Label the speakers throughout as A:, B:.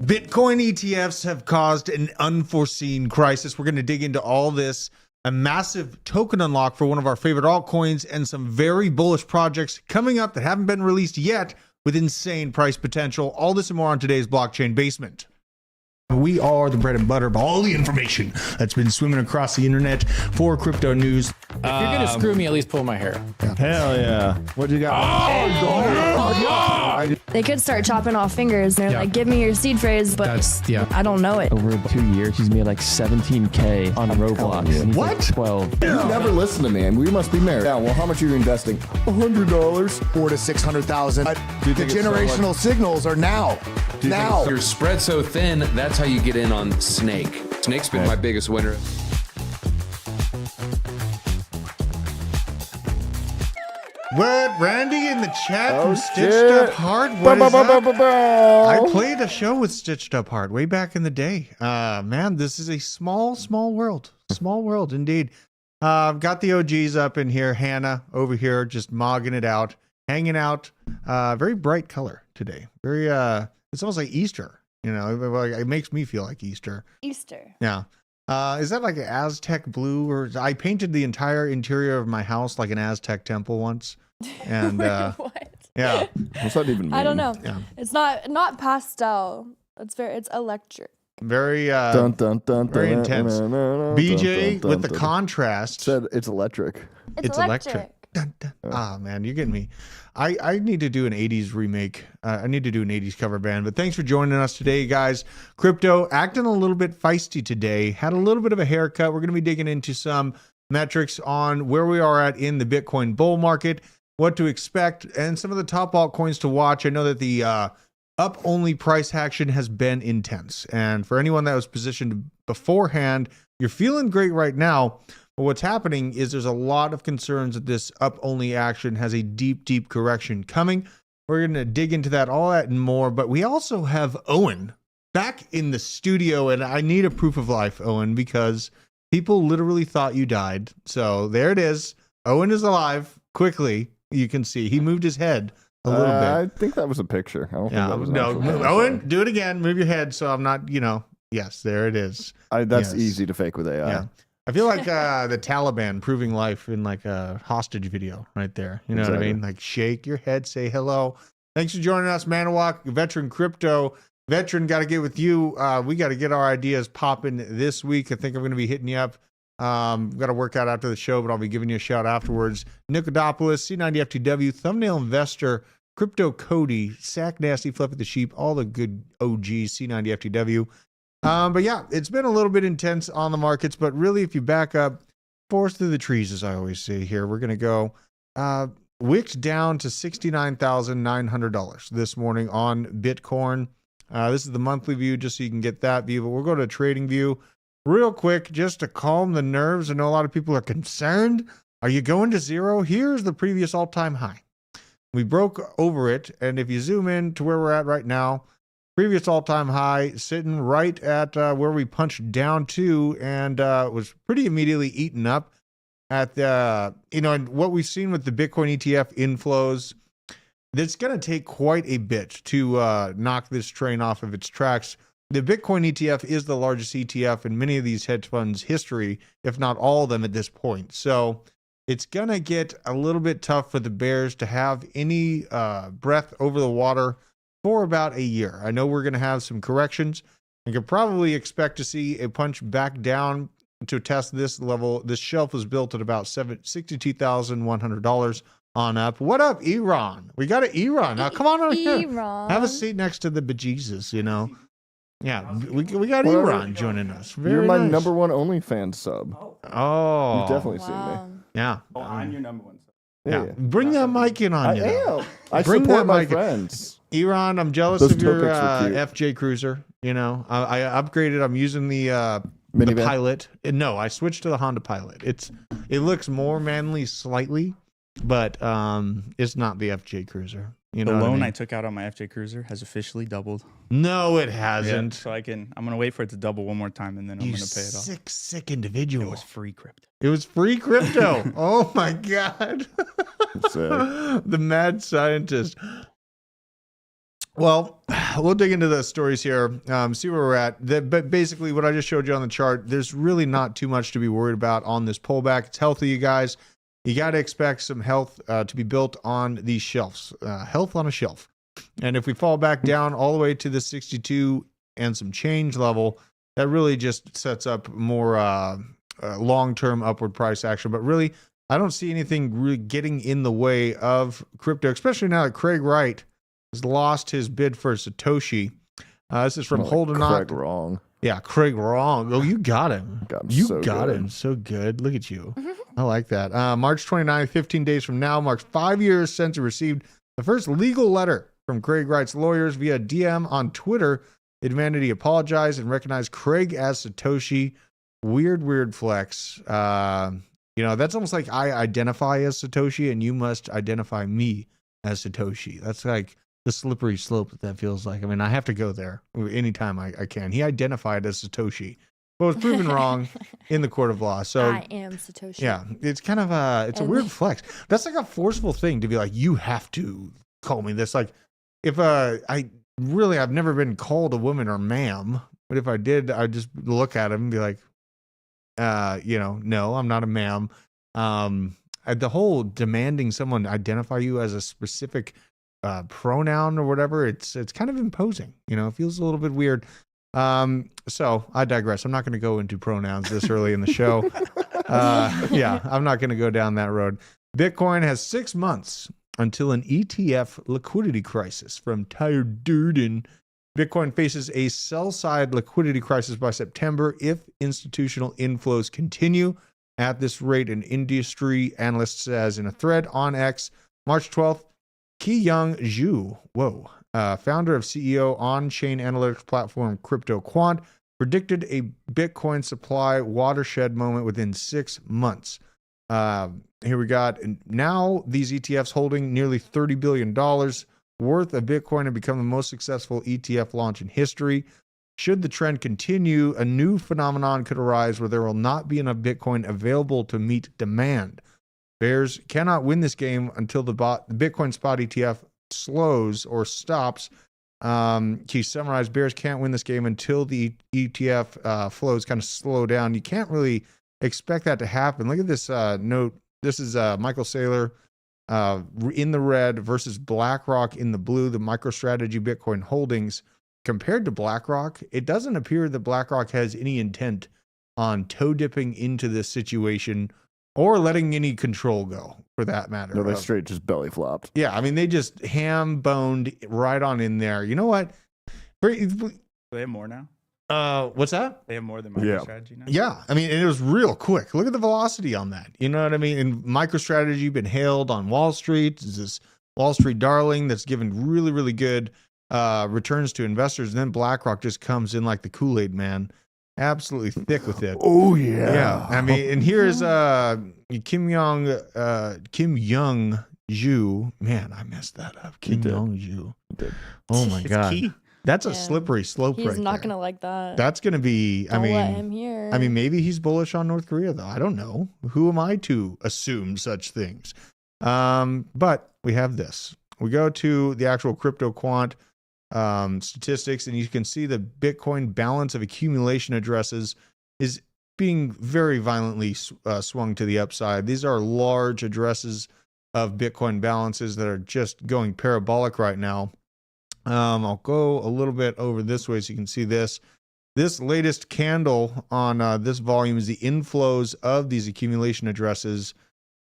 A: Bitcoin ETFs have caused an unforeseen crisis. We're going to dig into all this, a massive token unlock for one of our favorite altcoins, and some very bullish projects coming up that haven't been released yet with insane price potential. All this and more on today's Blockchain Basement. We are the bread and butter of all the information that's been swimming across the internet for crypto news.
B: If you're gonna screw me, at least pull my hair.
C: Hell yeah. What do you got?
D: They could start chopping off fingers. They're like, give me your seed phrase, but I don't know it.
E: Over 2 years, he's made like 17K on Roblox. And he's
A: What?
E: Like 12.
C: You never listen to me, and we must be married. Yeah, well, how much are you investing? $100.
F: 400 to 600,000. The
C: think it's
F: generational signals are now. Now.
G: You're spread so thin, that's how you get in on Snake. Snake's been my biggest winner.
A: What? Randy in the chat
C: Oh,
A: from Stitched Up Hard? What is up? I played a show with Stitched Up Hard way back in the day. Man, this is a small world. Small world indeed. I've got the OGs up in here. Hannah over here just mogging it out, hanging out. Very bright color today. Very, it's almost like Easter. You know, it makes me feel like Easter.
D: Easter.
A: Yeah. Is that like an Aztec blue? Or I painted the entire interior of my house like an Aztec temple once. And
D: What?
A: yeah.
C: What's that even mean?
D: I don't know.
A: Yeah.
D: It's not pastel. It's electric.
A: Very
C: Dun, dun, dun,
A: very
C: dun,
A: intense.
C: dun, dun, dun,
A: BJ
C: dun,
A: with the
C: dun.
A: contrast.
C: Said it's electric.
D: It's
A: electric. Dun, dun. Ah, man, you're getting me. I need to do an 80s remake. I need to do an 80s cover band. But thanks for joining us today, guys. Crypto acting a little bit feisty today. Had a little bit of a haircut. We're going to be digging into some metrics on where we are at in the Bitcoin bull market, what to expect, and some of the top altcoins to watch. I know that the up-only price action has been intense. And for anyone that was positioned beforehand, you're feeling great right now. But what's happening is there's a lot of concerns that this up-only action has a deep correction coming. We're going to dig into that, all that and more. But we also have Owen back in the studio. And I need a proof of life, Owen, because people literally thought you died. So there it is. Owen is alive. Quickly, you can see. He moved his head a little bit.
C: I think that was a picture. I don't think that was an actual picture.
A: Owen, do it again. Move your head so I'm not, yes, there it is.
C: That's
A: Yes.
C: easy to fake with AI.
A: Yeah. I feel like the Taliban proving life in like a hostage video right there. You know what I mean? Like shake your head, say hello. Thanks for joining us, Manawak, veteran crypto. Veteran, got to get with you. We got to get our ideas popping this week. I think I'm going to be hitting you up. Got to work out after the show, but I'll be giving you a shout afterwards. Nicodopoulos, C90FTW, Thumbnail Investor, Crypto Cody, Sack Nasty, Fluffy the Sheep, all the good OGs, C90FTW. But yeah, it's been a little bit intense on the markets, but really if you back up, forest through the trees, as I always say here, we're going to go wicked down to $69,900 this morning on Bitcoin. This is the monthly view, just so you can get that view, but we'll go to a trading view real quick, just to calm the nerves. I know a lot of people are concerned. Are you going to zero? Here's the previous all-time high. We broke over it, and if you zoom in to where we're at right now, previous all-time high sitting right at where we punched down to, and was pretty immediately eaten up at the, and what we've seen with the Bitcoin ETF inflows, it's going to take quite a bit to knock this train off of its tracks. The Bitcoin ETF is the largest ETF in many of these hedge funds' history, if not all of them at this point. So it's going to get a little bit tough for the bears to have any breath over the water for about a year. I know we're going to have some corrections. You could probably expect to see a punch back down to test this level. This shelf was built at about $62,100 on up. What up, Iran? We got an Iran. Now come on over here. Have a seat next to the bejesus, Yeah, we got Iran joining us. Very
C: You're my
A: nice.
C: number one OnlyFans sub.
A: Oh.
C: You've definitely seen me.
A: Yeah.
H: Oh, I'm your number one.
A: Yeah. Bring that mic in on
C: I
A: you.
C: am. I
A: Bring
C: support
A: that
C: my
A: mic in.
C: friends.
A: Iran, I'm jealous
C: Those
A: of your
C: toe pics were cute.
A: FJ Cruiser. I upgraded. I'm using the
C: Minivan?
A: Pilot. No, I switched to the Honda Pilot. It looks more manly slightly, but it's not the FJ Cruiser. You know
H: The
A: what I
H: loan
A: mean?
H: I took out on my FJ Cruiser has officially doubled.
A: No, it hasn't.
H: So I'm gonna wait for it to double one more time, and then I'm
A: You
H: gonna pay it off.
A: sick individual.
H: It was free crypto.
A: It was free crypto. Oh my God.
C: Sick.
A: The mad scientist. Well, we'll dig into the stories here, see where we're at. But basically, what I just showed you on the chart, there's really not too much to be worried about on this pullback. It's healthy, you guys. You got to expect some health to be built on these shelves, health on a shelf. And if we fall back down all the way to the 62 and some change level, that really just sets up more long-term upward price action. But really, I don't see anything really getting in the way of crypto, especially now that Craig Wright has lost his bid for Satoshi. This is from Holding On.
C: Craig wrong.
A: Yeah, Craig Wrong. Oh, you got him.
C: You
A: got him. So good. Look at you. I like that. March 29th, 15 days from now, marks 5 years since he received the first legal letter from Craig Wright's lawyers via DM on Twitter. They demanded he apologize and recognize Craig as Satoshi. Weird flex. That's almost like I identify as Satoshi and you must identify me as Satoshi. That's like the slippery slope that feels like. I mean, I have to go there anytime I can. He identified as Satoshi, but was proven wrong in the court of law. So
D: I am Satoshi.
A: Yeah, it's kind of a weird flex. That's like a forceful thing to be like, you have to call me this. Like, if I've never been called a woman or ma'am, but if I did, I'd just look at him and be like, no, I'm not a ma'am. The whole demanding someone identify you as a specific pronoun or whatever, it's kind of imposing. It feels a little bit weird. So I digress. I'm not going to go into pronouns this early in the show. I'm not going to go down that road. Bitcoin has 6 months until an ETF liquidity crisis from Tired Durden. Bitcoin faces a sell-side liquidity crisis by September if institutional inflows continue at this rate, an industry analyst says in a thread on X. March 12th, Ki-Young Zhu, founder of CEO on-chain analytics platform Crypto Quant, predicted a Bitcoin supply watershed moment within 6 months. Here we got, now these ETFs holding nearly $30 billion worth of Bitcoin have become the most successful ETF launch in history. Should the trend continue, a new phenomenon could arise where there will not be enough Bitcoin available to meet demand. Bears cannot win this game until the Bitcoin spot ETF slows or stops. He summarized, bears can't win this game until the ETF flows kind of slow down. You can't really expect that to happen. Look at this note. This is Michael Saylor in the red versus BlackRock in the blue, the MicroStrategy Bitcoin holdings. Compared to BlackRock, it doesn't appear that BlackRock has any intent on toe dipping into this situation or letting any control go, for that matter.
C: No, they straight just belly flopped.
A: Yeah, I mean, they just ham-boned right on in there. You know what?
H: They have more now?
A: What's that?
H: They have more than MicroStrategy now?
A: Yeah, I mean, and it was real quick. Look at the velocity on that. You know what I mean? And MicroStrategy been hailed on Wall Street. It's this Wall Street darling that's given really, really good returns to investors. And then BlackRock just comes in like the Kool-Aid man. Absolutely thick with it.
C: Oh, yeah.
A: Yeah, I mean, and here's Ki-Young Zhu. Man, I messed that up. Ki-Young Zhu. Oh, my God.
H: Key.
A: That's a slippery slope
D: He's
A: right
D: not
A: there.
D: going to like that.
A: That's going to be,
D: Don't let him hear.
A: I mean, maybe he's bullish on North Korea, though. I don't know. Who am I to assume such things? But we have this. We go to the actual Crypto Quant statistics, and you can see the Bitcoin balance of accumulation addresses is being very violently swung to the upside. These are large addresses of Bitcoin balances that are just going parabolic right now. I'll go a little bit over this way so you can see this. This latest candle on this volume is the inflows of these accumulation addresses,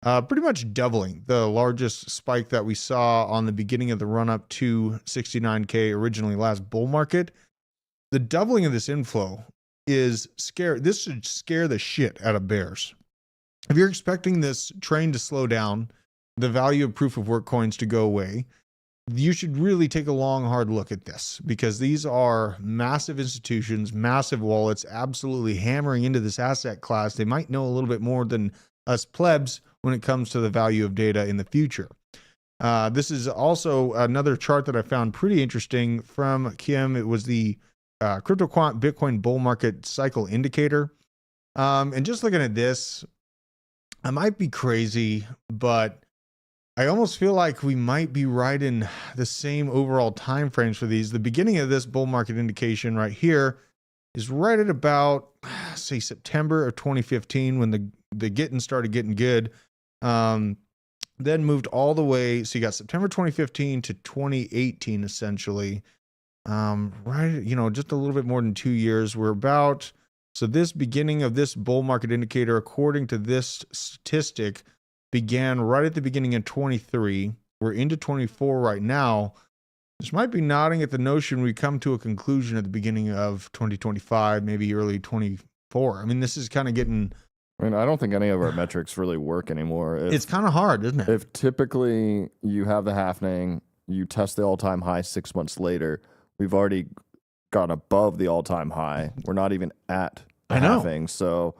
A: pretty much doubling the largest spike that we saw on the beginning of the run up to 69K originally last bull market. The doubling of this inflow is scary. This should scare the shit out of bears. If you're expecting this train to slow down, the value of proof of work coins to go away, you should really take a long, hard look at this, because these are massive institutions, massive wallets, absolutely hammering into this asset class. They might know a little bit more than us plebs when it comes to the value of data in the future. This is also another chart that I found pretty interesting from Kim. It was the Crypto Quant Bitcoin bull market cycle indicator. And just looking at this, I might be crazy, but I almost feel like we might be right in the same overall time frames for these. The beginning of this bull market indication right here is right at about, say, September of 2015 when the getting started getting good. Then moved all the way. So you got September 2015 to 2018, essentially. Right, just a little bit more than 2 years. We're about, so this beginning of this bull market indicator, according to this statistic, began right at the beginning of 23. We're into 24 right now. This might be nodding at the notion we come to a conclusion at the beginning of 2025, maybe early 24. I mean, this is kind of getting...
C: I mean, I don't think any of our metrics really work anymore.
A: It's kind of hard, isn't it?
C: If typically you have the halving, you test the all-time high 6 months later, we've already gone above the all-time high. We're not even at the halving. So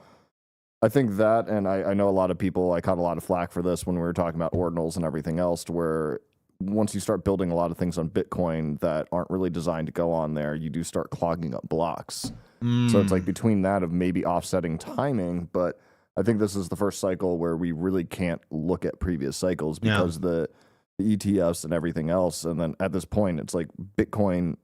C: I think that, and I know a lot of people, I caught a lot of flack for this when we were talking about ordinals and everything else, where once you start building a lot of things on Bitcoin that aren't really designed to go on there, you do start clogging up blocks. So it's like between that of maybe offsetting timing, but I think this is the first cycle where we really can't look at previous cycles because the ETFs and everything else. And then at this point, it's like Bitcoin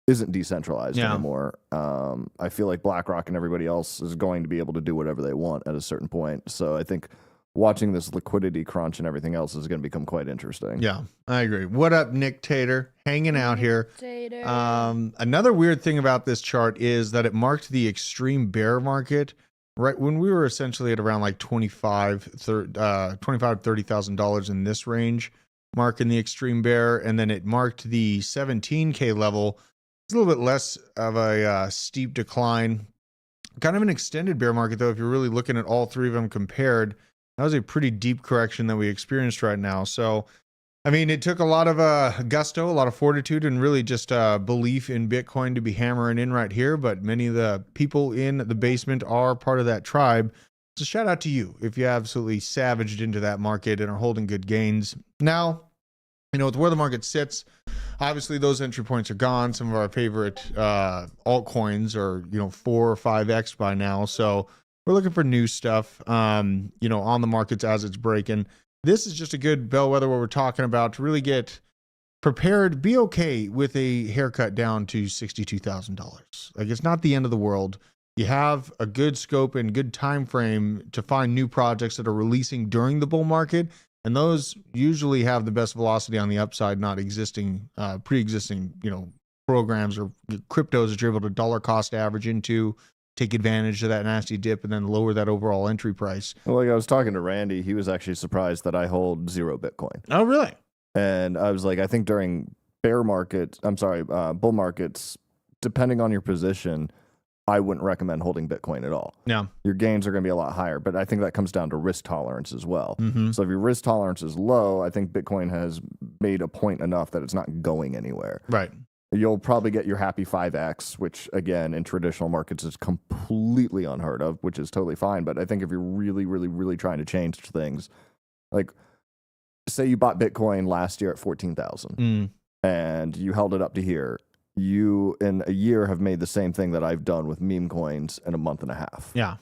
C: isn't decentralized anymore. I feel like BlackRock and everybody else is going to be able to do whatever they want at a certain point. So I think watching this liquidity crunch and everything else is going to become quite interesting.
A: Yeah, I agree. What up, Nick Tater? Hanging out here.
D: Tater.
A: Another weird thing about this chart is that it marked the extreme bear market right when we were essentially at around like $25,000-$30,000 in this range, marking the extreme bear, and then it marked the 17K level. It's a little bit less of a steep decline. Kind of an extended bear market, though, if you're really looking at all three of them compared. That was a pretty deep correction that we experienced right now. So, I mean, it took a lot of gusto, a lot of fortitude, and really just belief in Bitcoin to be hammering in right here. But many of the people in the basement are part of that tribe. So shout out to you if you absolutely savaged into that market and are holding good gains. Now, with where the market sits, obviously those entry points are gone. Some of our favorite altcoins are, 4 or 5x by now. So we're looking for new stuff, on the markets as it's breaking. This is just a good bellwether what we're talking about to really get prepared, be okay with a haircut down to $62,000. Like, it's not the end of the world. You have a good scope and good time frame to find new projects that are releasing during the bull market. And those usually have the best velocity on the upside, not existing, pre-existing, programs or cryptos that you're able to dollar cost average into, take advantage of that nasty dip, and then lower that overall entry price.
C: Well, like I was talking to Randy, he was actually surprised that I hold 0 Bitcoin.
A: Oh, really?
C: And I was like, I think during bull markets, depending on your position, I wouldn't recommend holding Bitcoin at all.
A: Yeah.
C: Your gains are going to be a lot higher, but I think that comes down to risk tolerance as well.
A: Mm-hmm.
C: So if your risk tolerance is low, I think Bitcoin has made a point enough that it's not going anywhere.
A: Right.
C: You'll probably get your happy 5x, which again, in traditional markets is completely unheard of, which is totally fine. But I think if you're really, really, really trying to change things, like say you bought Bitcoin last year at 14,000 and you held it up to here, you in a year have made the same thing that I've done with meme coins in a month and a half.
A: Yeah.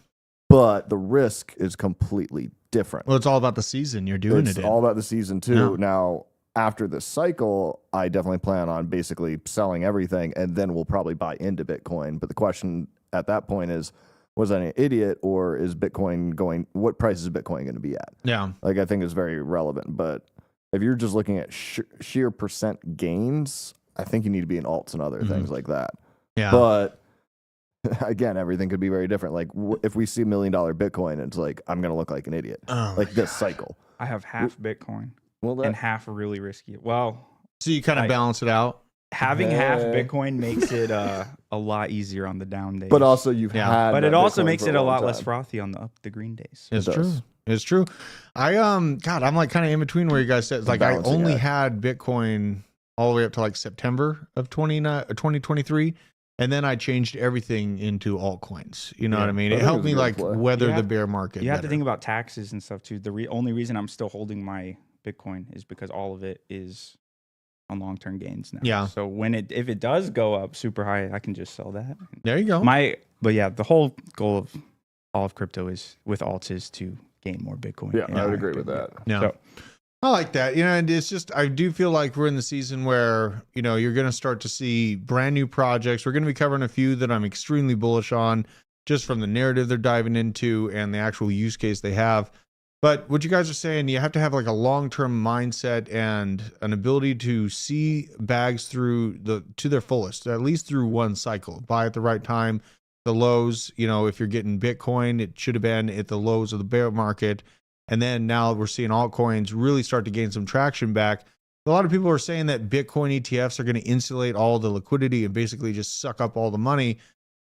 C: But the risk is completely different.
A: Well, it's all about the season you're doing it in.
C: It's all about the season too. Yeah. Now, after this cycle, I definitely plan on basically selling everything, and then we'll probably buy into Bitcoin. But the question at that point is, was I an idiot, or is Bitcoin going, what price is Bitcoin going to be at?
A: Yeah.
C: Like, I think is very relevant. But if you're just looking at sheer percent gains, I think you need to be in alts and other things like that.
A: Yeah.
C: But again, everything could be very different. Like if we see $1 million Bitcoin, it's like, I'm going to look like an idiot. Like this cycle.
H: I have half Bitcoin
C: and
H: half really risky. Well,
A: so you kind of balance it out.
H: Having half Bitcoin makes it a lot easier on the down days.
C: But also you've had,
H: but it also
C: Bitcoin
H: makes it a lot less
C: time.
H: frothy on the green days.
A: It's true. It's true. I'm like kind of in between where you guys said, like I only had Bitcoin all the way up to like September of 2023. And then I changed everything into altcoins. You know what I mean? It helped me like weather the bear market.
H: You have to think about taxes and stuff too. The only reason I'm still holding my Bitcoin is because all of it is on long-term gains now. Yeah. So if it does go up super high, I can just sell that.
A: There you go.
H: But yeah, the whole goal of all of crypto is with alts is to gain more Bitcoin.
C: Yeah, I would agree with that.
A: Yeah.
H: So,
A: I like that. And it's just, I do feel like we're in the season where, you're going to start to see brand new projects. We're going to be covering a few that I'm extremely bullish on, just from the narrative they're diving into and the actual use case they have. But what you guys are saying, you have to have like a long-term mindset and an ability to see bags to their fullest, at least through one cycle. Buy at the right time. The lows, if you're getting Bitcoin, it should have been at the lows of the bear market. And then now we're seeing altcoins really start to gain some traction back. A lot of people are saying that Bitcoin ETFs are going to insulate all the liquidity and basically just suck up all the money.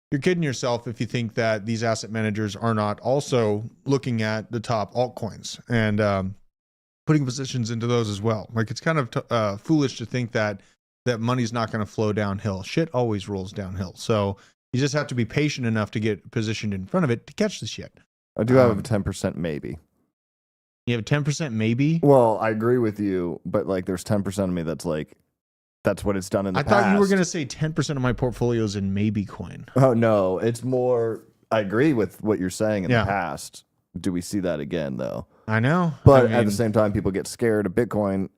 A: You're kidding yourself if you think that these asset managers are not also looking at the top altcoins and putting positions into those as well. Like, it's kind of foolish to think that money's not going to flow downhill. Shit always rolls downhill. So you just have to be patient enough to get positioned in front of it to catch the shit.
C: I do have a 10% maybe.
A: You have a 10% maybe?
C: Well, I agree with you, but like there's 10% of me that's like, that's what it's done in the past.
A: I thought you were going to say 10% of my portfolio is in maybe coin.
C: Oh, no. It's more, I agree with what you're saying in the past. Do we see that again, though?
A: I know.
C: But at the same time, people get scared of Bitcoin.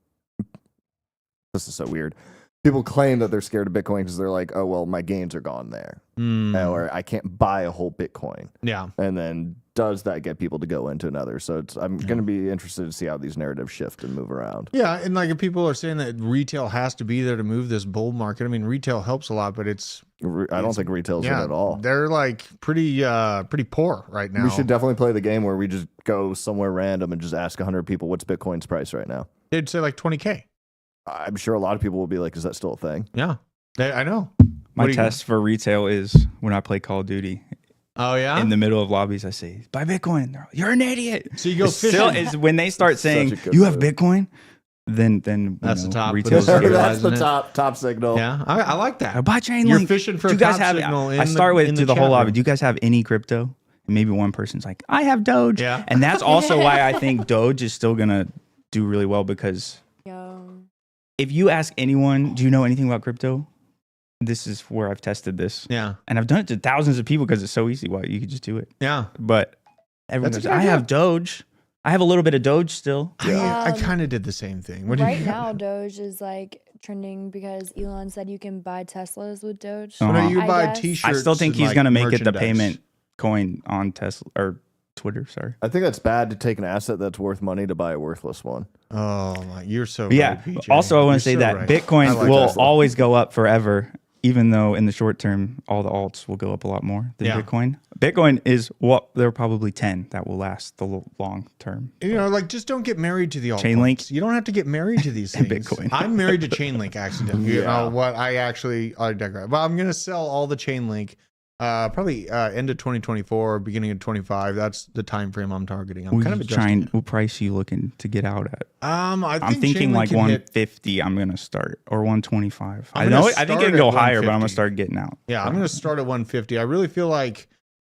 C: This is so weird. People claim that they're scared of Bitcoin because they're like, oh, well, my gains are gone there. Or I can't buy a whole Bitcoin.
A: Yeah.
C: And then does that get people to go into another? So I'm going to be interested to see how these narratives shift and move around.
A: Yeah. And like, if people are saying that retail has to be there to move this bull market, I mean, retail helps a lot, but
C: I don't think retail's in at all.
A: They're like pretty poor right now.
C: We should definitely play the game where we just go somewhere random and just ask 100 people, what's Bitcoin's price right now?
A: They'd say like 20K.
C: I'm sure a lot of people will be like, is that still a thing?
A: Yeah, I know.
H: My test for retail is when I play Call of Duty.
A: Oh, yeah?
H: In the middle of lobbies, I say, buy Bitcoin. They're like, you're an idiot.
A: So you go fishing.
H: Still is when they start saying, you have Bitcoin, then
A: that's the top.
H: Retail's
C: that's the top signal.
A: Yeah, I like that.
H: Buy Chainlink.
A: You're fishing for
H: do you guys have
A: signal.
H: I start with the whole lobby. Do you guys have any crypto? And maybe one person's like, I have Doge.
A: Yeah.
H: And that's also why I think Doge is still going to do really well, because if you ask anyone, do you know anything about crypto? This is where I've tested this.
A: Yeah.
H: And I've done it to thousands of people because it's so easy. Why you could just do it.
A: Yeah.
H: But everyone goes, I have Doge. I have a little bit of Doge still.
A: I kind of did the same thing.
D: Right now, Doge is like trending because Elon said you can buy Teslas with Doge.
A: So you buy T-shirts.
H: I still think he's
A: like
H: going to make it the
A: merchandise.
H: payment coin on Tesla or Twitter. Sorry.
C: I think that's bad to take an asset that's worth money to buy a worthless one.
A: Oh, you're so
H: yeah.
A: right, PJ.
H: Also, I want to say
A: so
H: that
A: right.
H: Bitcoin
C: like
H: will
C: Tesla.
H: always go up forever, even though in the short term, all the alts will go up a lot more than Bitcoin. Bitcoin is there are probably 10 that will last the long term.
A: Like, just don't get married to the altcoins.
H: Chainlink.
A: You don't have to get married to these things.
H: Bitcoin.
A: I'm married to Chainlink accidentally. You know what? I digress. But I'm gonna sell all the Chainlink. Probably end of 2024 or beginning of 25. That's the time frame I'm targeting. I'm kind of adjusting.
H: What price are you looking to get out at?
A: I'm
H: thinking
A: Chainlink
H: like
A: can
H: 150. I'm gonna start, or 125.
A: I'm gonna
H: I think it
A: start
H: can go
A: at
H: higher, but I'm
A: 150.
H: gonna start getting out.
A: Yeah, I'm gonna start at 150. I really feel like,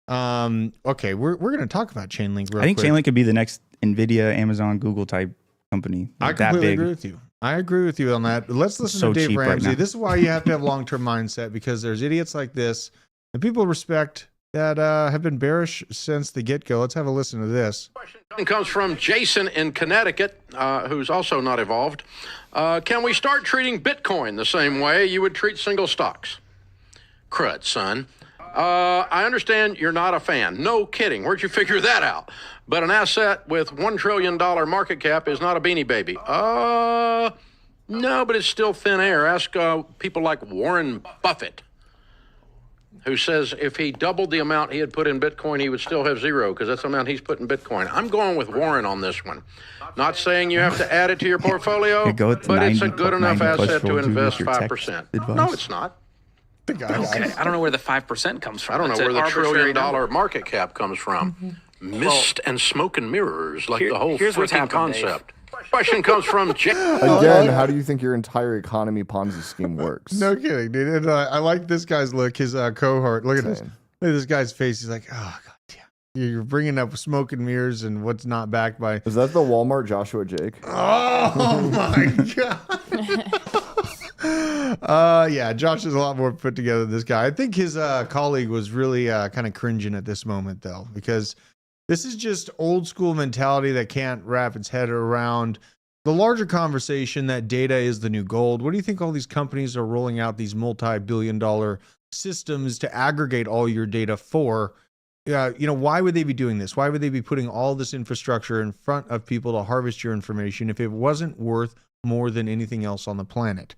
A: okay, we're gonna talk about Chainlink real
H: I think
A: quick.
H: Chainlink could be the next Nvidia, Amazon, Google type company.
A: I
H: Like that
A: completely
H: big.
A: agree with you. I agree with you on that. Let's listen
H: So
A: to Dave
H: cheap right
A: Ramsey.
H: now.
A: This is why you have to have long-term mindset, because there's idiots like this and people respect that have been bearish since the get-go. Let's have a listen to this.
I: Question comes from Jason in Connecticut, who's also not evolved. Can we start treating Bitcoin the same way you would treat single stocks? Crud, son. I understand you're not a fan. No kidding. Where'd you figure that out? But an asset with $1 trillion market cap is not a beanie baby. No, but it's still thin air. Ask people like Warren Buffett, who says if he doubled the amount he had put in Bitcoin, he would still have zero, because that's the amount he's put in Bitcoin. I'm going with Warren on this one. Not saying you have to add it to your portfolio, but it's a good enough asset to invest 5%. No, it's not.
J: Okay, I don't know where the 5% comes from.
I: I don't know
J: It's
I: where
J: an
I: the
J: arbitrary
I: trillion-dollar market cap comes from. Mist and smoke and mirrors, like the whole
J: here's what's
I: freaking
J: happened, Dave.
I: concept. Question comes from
C: Again, how do you think your entire economy Ponzi scheme works?
A: No kidding, dude. And, I like this guy's look, his cohort. Look at this. Look at this guy's face. He's like, oh, God damn. You're bringing up smoke and mirrors and what's not backed by.
C: Is that the Walmart Joshua Jake?
A: Oh, my God. Yeah, Josh is a lot more put together than this guy. I think his colleague was really kind of cringing at this moment, though, because this is just old school mentality that can't wrap its head around the larger conversation that data is the new gold. What do you think all these companies are rolling out these multi-billion-dollar systems to aggregate all your data for? Why would they be doing this? Why would they be putting all this infrastructure in front of people to harvest your information if it wasn't worth more than anything else on the planet?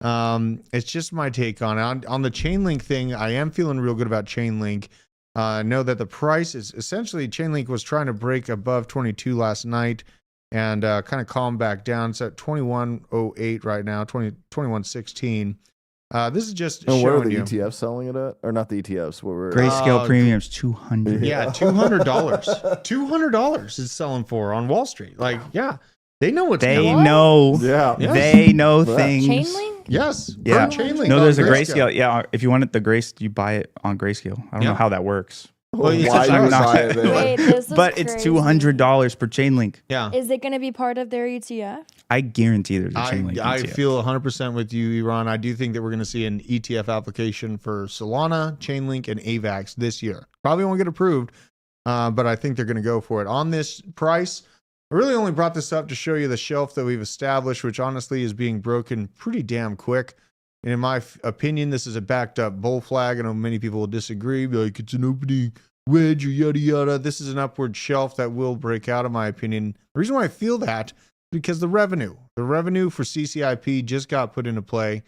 A: It's just my take on it. On the Chainlink thing, I am feeling real good about Chainlink. I know that the price is essentially, Chainlink was trying to break above 22 last night and kind of calm back down. It's at 21.08 right now, 21.16. This is just showing
C: what are the
A: you.
C: ETFs selling it at? Or not the ETFs? What were
H: Grayscale premiums $200.
A: Yeah, $200. $200 is selling for on Wall Street. Like, yeah, they know what's
H: They
A: going on.
H: know.
C: Yeah.
A: Yes.
H: They know things.
D: Chainlink?
A: Yes.
H: Yeah.
A: Chainlink
H: No, there's a
A: on
H: Grayscale. Yeah, if you want it, you buy it on Grayscale. I don't know how that works.
A: Well, you
C: Why
A: said
C: you
A: not-
C: buy it there?
D: Wait, this is
H: But it's
D: crazy.
H: $200 per Chainlink.
A: Yeah.
D: Is it going to be part of their ETF?
H: I guarantee there's a Chainlink
A: I
H: ETF.
A: feel 100% with you, Iran. I do think that we're going to see an ETF application for Solana, Chainlink, and AVAX this year. Probably won't get approved, but I think they're going to go for it. On this price, I really only brought this up to show you the shelf that we've established, which honestly is being broken pretty damn quick. And in my opinion, this is a backed up bull flag. I know many people will disagree, be like it's an opening wedge or yada yada. This is an upward shelf that will break out, in my opinion. The reason why I feel that is because the revenue for CCIP just got put into play.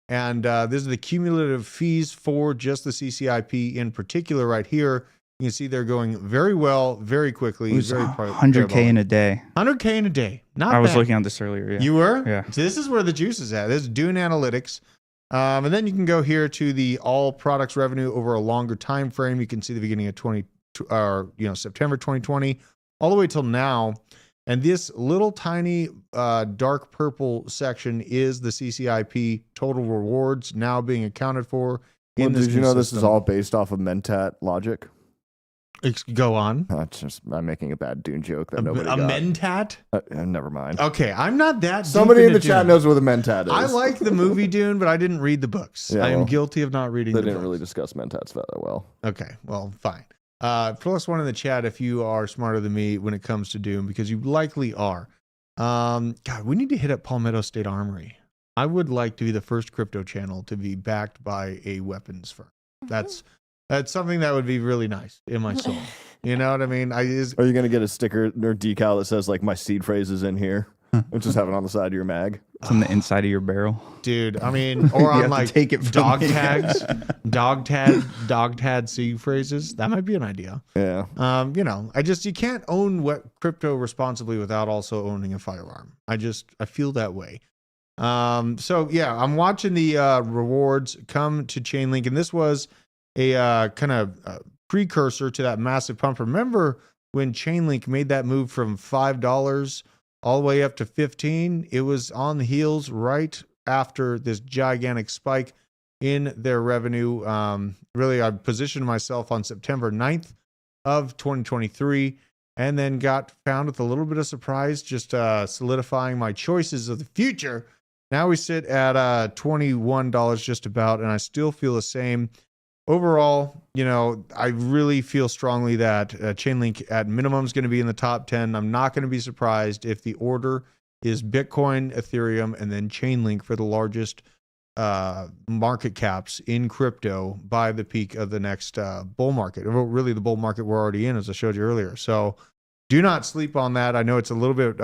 A: And this is the cumulative fees for just the CCIP in particular right here. You can see they're going very well, very quickly.
H: It was
A: very
H: 100K in a day.
A: 100K in a day. Not
H: I was
A: bad.
H: looking at this earlier. Yeah.
A: You were?
H: Yeah.
A: So this is where the juice is at. This is Dune Analytics. And then you can go here to the all products revenue over a longer time frame. You can see the beginning of September 2020 all the way till now. And this little tiny dark purple section is the CCIP total rewards now being accounted for.
C: Did you know this is all based off of Mentat logic?
A: Go on.
C: I'm making a bad Dune joke that nobody got.
A: Mentat?
C: Never mind.
A: Okay, I'm not that.
C: Somebody
A: deep
C: in the
A: into
C: chat
A: Dune.
C: knows what a Mentat is.
A: I like the movie Dune, but I didn't read the books.
C: Yeah,
A: I am
C: well,
A: guilty of not reading
C: They
A: the
C: didn't
A: books.
C: really discuss Mentats that well.
A: Okay, well, fine. Plus one in the chat if you are smarter than me when it comes to Doom, because you likely are. God, we need to hit up Palmetto State Armory. I would like to be the first crypto channel to be backed by a weapons firm. That's something that would be really nice in my soul. You know what I mean? Are you
C: going to get a sticker or decal that says like my seed phrase is in here? And just have it on the side of your mag.
H: It's on the inside of your barrel.
A: Dude, I mean, or on like
H: take it from
A: dog
H: me.
A: tags, dog tag seed phrases. That might be an idea.
C: Yeah.
A: You can't own crypto responsibly without also owning a firearm. I feel that way. So yeah, I'm watching the rewards come to Chainlink, and this was a kind of precursor to that massive pump. Remember when Chainlink made that move from $5 all the way up to 15? It was on the heels right after this gigantic spike in their revenue. Really, I positioned myself on September 9th of 2023 and then got found with a little bit of surprise, just solidifying my choices of the future. Now we sit at $21 just about, and I still feel the same. Overall, I really feel strongly that Chainlink at minimum is going to be in the top 10. I'm not going to be surprised if the order is Bitcoin, Ethereum, and then Chainlink for the largest market caps in crypto by the peak of the next bull market. Really, the bull market we're already in, as I showed you earlier. So do not sleep on that. I know it's a little bit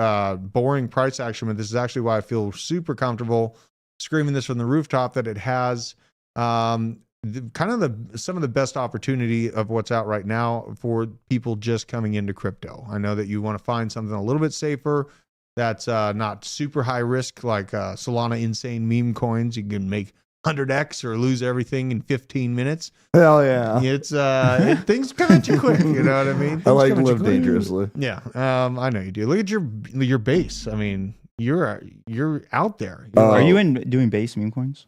A: boring price action, but this is actually why I feel super comfortable screaming this from the rooftop that it has some of the best opportunity of what's out right now for people just coming into crypto. I know that you want to find something a little bit safer that's not super high risk, like Solana insane meme coins. You can make 100x or lose everything in 15 minutes.
C: Hell yeah.
A: It's things come at you quick, you know what I mean?
C: I like to
A: Things come at you
C: live
A: quick.
C: dangerously.
A: Yeah, I know you do. Look at your base. I mean, you're out there.
H: Are you doing base meme coins?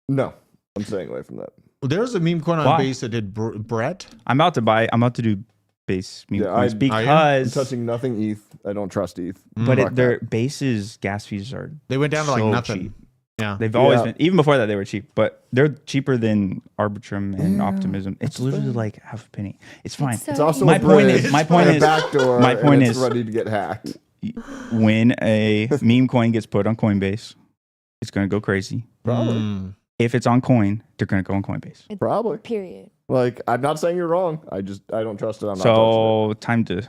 C: No, I'm staying away from that.
A: There's a meme coin on base that did Brett.
H: I'm about to do base meme coins
C: I'm
H: because
C: touching nothing ETH. I don't trust ETH.
H: But their bases gas fees are
A: went down to like
H: so
A: nothing.
H: cheap.
A: Yeah,
H: they've always been. Even before that, they were cheap, but they're cheaper than Arbitrum and Optimism. It's literally like half a penny. It's fine.
D: It's so
C: It's also
H: my
C: a
H: point
C: bridge
H: is
C: and a backdoor.
H: my point
C: and it's
H: is
C: ready to get hacked.
H: when a meme coin gets put on Coinbase, it's going to go crazy.
C: Probably.
H: If it's on Coin, they're going to go on Coinbase.
C: Probably.
D: Period.
C: Like, I'm not saying you're wrong. I don't trust it. I'm not
H: So time to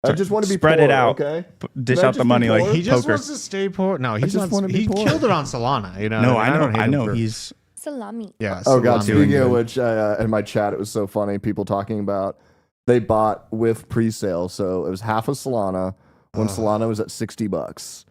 C: I just want to be
H: spread
C: poor,
H: it out.
C: Okay.
H: Dish
C: Can I
H: out the
C: just be
H: money like
C: poor?
A: He just
H: poker.
A: wants to stay poor. No, he's
C: just
A: not.
C: wanna be
A: He
C: poor.
A: killed it on Solana. You know.
H: No,
A: what
H: I
A: don't
H: know.
A: hate
H: I
A: him
H: know.
A: for-
H: He's
D: Salami.
A: Yeah.
C: Oh god,
A: Solana.
C: speaking
H: good.
C: of which, in my chat it was so funny. People talking about they bought with pre-sale, so it was half of Solana when Solana was at $60,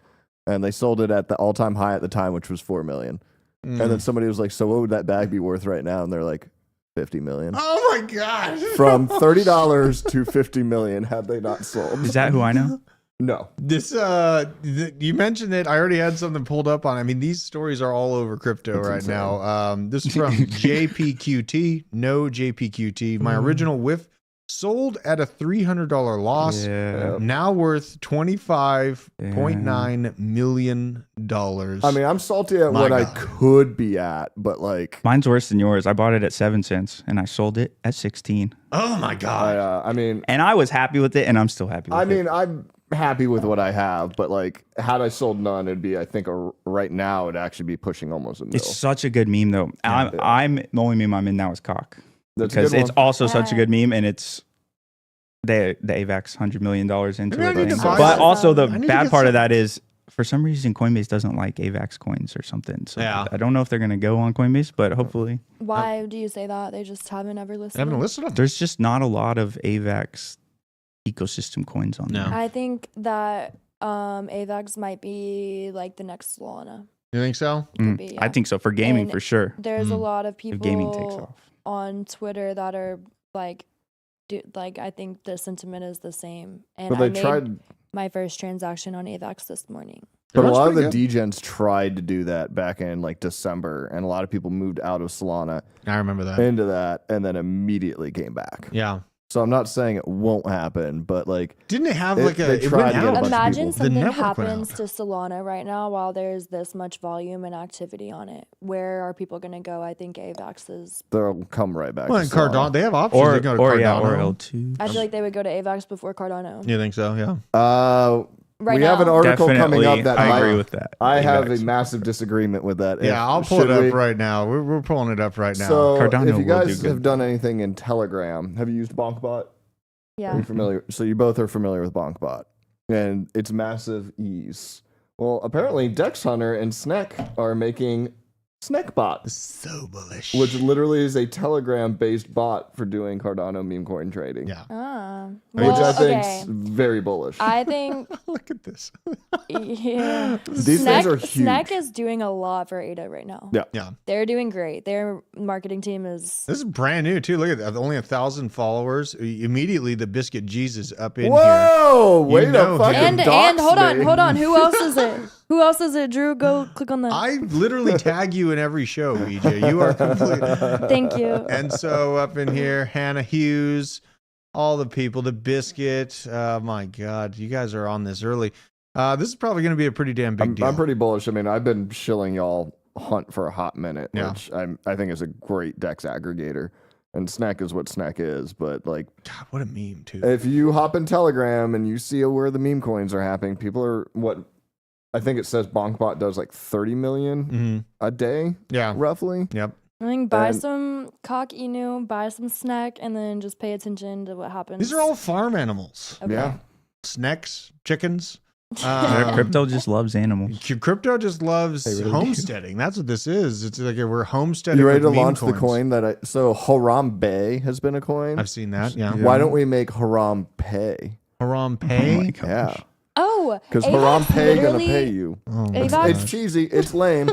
C: and they sold it at the all-time high at the time, which was 4 million. And then somebody was like, "So what would that bag be worth right now?" And they're like, 50 million.
A: Oh my god!
C: From $30 to 50 million had they not sold.
H: Is that who I know?
C: No.
A: This you mentioned it. I already had something pulled up on. I mean, these stories are all over crypto right
C: insane.
A: now. This is from JPQT. No JPQT. My original whiff sold at a $300 loss.
H: Yeah.
A: Now worth $25.9 million.
C: I mean, I'm salty at
A: My
C: what I
A: God.
C: could be at, but like,
H: Mine's worse than yours. I bought it at 7 cents and I sold it at 16.
A: Oh my god!
C: I mean,
H: And I was happy with it and I'm still happy with it.
C: I'm happy with what I have, but like, had I sold none, it'd be, I think, right now, it'd actually be pushing almost a mil.
H: It's such a good meme though. I'm the only meme I'm in now is cock.
C: That's a
H: Because
C: good
H: it's
C: one.
H: also such a good meme and it's the AVAX $100 million into
A: Maybe I
H: it.
A: need to buy
H: But
A: some.
H: also the
A: I need to
H: bad
A: get
H: part of
A: some.
H: that is for some reason Coinbase doesn't like AVAX coins or something. So
A: Yeah.
H: I don't know if they're gonna go on Coinbase, but hopefully.
D: Why do you say that? They just haven't ever
A: I
D: listened.
A: haven't listed them.
H: There's just not a lot of AVAX ecosystem coins on
A: No.
H: there.
D: I think that AVAX might be like the next Solana.
A: You think so?
D: Could be,
H: I
D: yeah.
H: think so for gaming
D: And
H: for sure.
D: There's a lot of
H: If gaming takes
D: people
H: off.
D: on Twitter that are like, I think the sentiment is the same. And
C: But
D: I
C: they
D: made
C: tried,
D: my first transaction on AVAX this morning.
C: but a
A: Everyone's
C: lot of the
A: pretty
C: degens tried to do that back in like December, and a lot of people moved out of Solana
A: I remember that.
C: into that, and then immediately came back.
A: Yeah.
C: So I'm not saying it won't happen, but like,
A: Didn't it have
C: It-
A: like a?
C: they
A: It
C: tried
A: went
C: to get a
A: out.
C: bunch of
D: Imagine
C: people.
A: The
D: something
A: network went
D: happens
A: out.
D: to Solana right now while there's this much volume and activity on it. Where are people going to go? I think AVAX is.
C: they'll come right back.
A: Well,
C: to
A: and
C: Solana.
A: Cardano, they have options. They go to
H: Or
A: Cardano.
H: L2.
D: I feel like they would go to AVAX before Cardano.
A: You think so? Yeah.
D: Right
C: we
D: now.
C: have an article
H: Definitely,
C: coming up that
H: I
C: might-
H: agree with that.
C: I have
H: AVAX.
C: a massive disagreement with that.
A: Yeah, I'll pull it
C: should
A: up
C: we-
A: right now. We're pulling it up right now.
C: So,
H: Cardano
C: if you
H: will do
C: guys
H: good.
C: have done anything in Telegram, have you used BonkBot? Are
D: Yeah.
C: you familiar? So you both are familiar with BonkBot and its massive ease. Well, apparently Dex Hunter and Snek are making Snekbot,
A: So bullish.
C: which literally is a Telegram-based bot for doing Cardano meme coin trading.
A: Yeah.
D: Ah.
C: Which
D: Well,
C: I think
D: okay.
C: very bullish.
D: I think,
A: Look at this.
D: yeah.
C: These things are huge.
D: Snek is doing a lot for ADA right now.
C: Yeah.
A: Yeah.
D: They're doing great. Their marketing team is.
A: This is brand new too. Look at that. Only 1,000 followers. Immediately the Biscuit Jesus up in here.
C: Whoa! Way to
A: know
C: fucking
D: And
C: dox
D: hold on,
C: me.
D: hold on. Who else is it? Who else is it? Drew, go click on that.
A: I literally tag you in every show, EJ. You are complete.
D: Thank you.
A: And so up in here, Hannah Hughes, all the people, the Biscuit. My God, you guys are on this early. This is probably going to be a pretty damn big deal.
C: I'm pretty bullish. I mean, I've been shilling y'all Hunt for a hot minute,
A: Yeah.
C: which I think is a great DEX aggregator. And Snack is what Snack is, but like,
A: God, what a meme too.
C: if you hop in Telegram and you see where the meme coins are happening, people are what I think it says BonkBot does like 30 million
A: Mhm.
C: a day,
A: Yeah.
C: roughly.
A: Yep.
D: I think buy
C: And-
D: some cock inu, buy some snack, and then just pay attention to what happens.
A: These are all farm animals.
D: Okay.
C: Yeah.
A: Snacks, chickens.
H: Crypto just loves animals.
A: Crypto just loves
H: They really do.
A: homesteading. That's what this is. It's like we're homesteading.
C: You ready
A: with
C: to
A: meme
C: launch the
A: coins.
C: coin so Harambe has been a coin?
A: I've seen that. Yeah.
C: Why don't we make Haram Pay?
A: Haram Pay.
C: Yeah.
D: Oh,
C: Because
D: AVAX
C: Haram Pay gonna
D: literally-
C: pay you.
A: Oh, my
C: It's
D: AVAX,
C: cheesy. It's lame.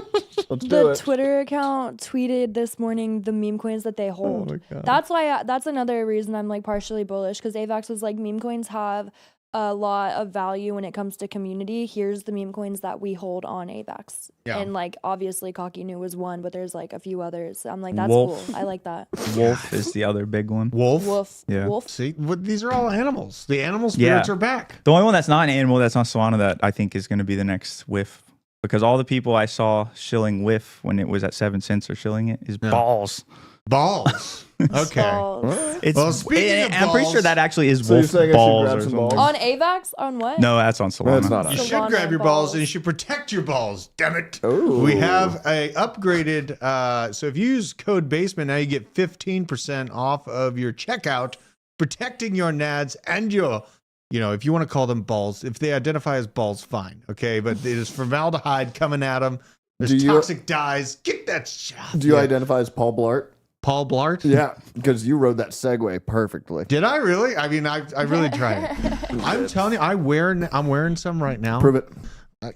C: Let's do
D: the
C: it.
D: Twitter account tweeted this morning the meme coins that they hold.
A: my God.
D: That's why. That's another reason I'm like partially bullish because AVAX was like meme coins have a lot of value when it comes to community. Here's the meme coins that we hold on AVAX.
A: Yeah.
D: And like obviously Cocky New was one, but there's like a few others. I'm like, that's
H: Wolf.
D: cool. I like that.
H: Wolf is the other big one.
A: Wolf.
D: Wolf.
H: Yeah.
D: Wolf.
A: See, these are all animals. The animal
H: Yeah.
A: spirits are back.
H: The only one that's not an animal that's not Solana that I think is going to be the next whiff. Because all the people I saw shilling whiff when it was at 7 cents or shilling it is
A: Yeah.
H: balls.
A: Balls. Okay.
D: Balls.
H: It's,
A: Well, speaking of
H: I'm pretty sure
A: balls-
H: that actually is
C: So you're
H: wolf
C: saying I should
H: balls
C: grab
H: or
C: some
H: something.
C: balls?
D: On AVAX? On what?
H: No, that's on Solana.
C: That's not
A: You
C: us.
A: should
D: Solana
A: grab your balls
D: balls.
A: and you should protect your balls. Damn it.
C: Ooh.
A: We have a upgraded. So if you use code basement, now you get 15% off of your checkout, protecting your nads and your, if you want to call them balls, if they identify as balls, fine. Okay. But it is formaldehyde coming at them. There's toxic dyes. Get that shot.
C: Do you identify as Paul Blart?
A: Paul Blart?
C: Yeah, because you rode that segue perfectly.
A: Did I really? I mean, I really tried. I'm telling you, I'm wearing some right now.
C: Prove it.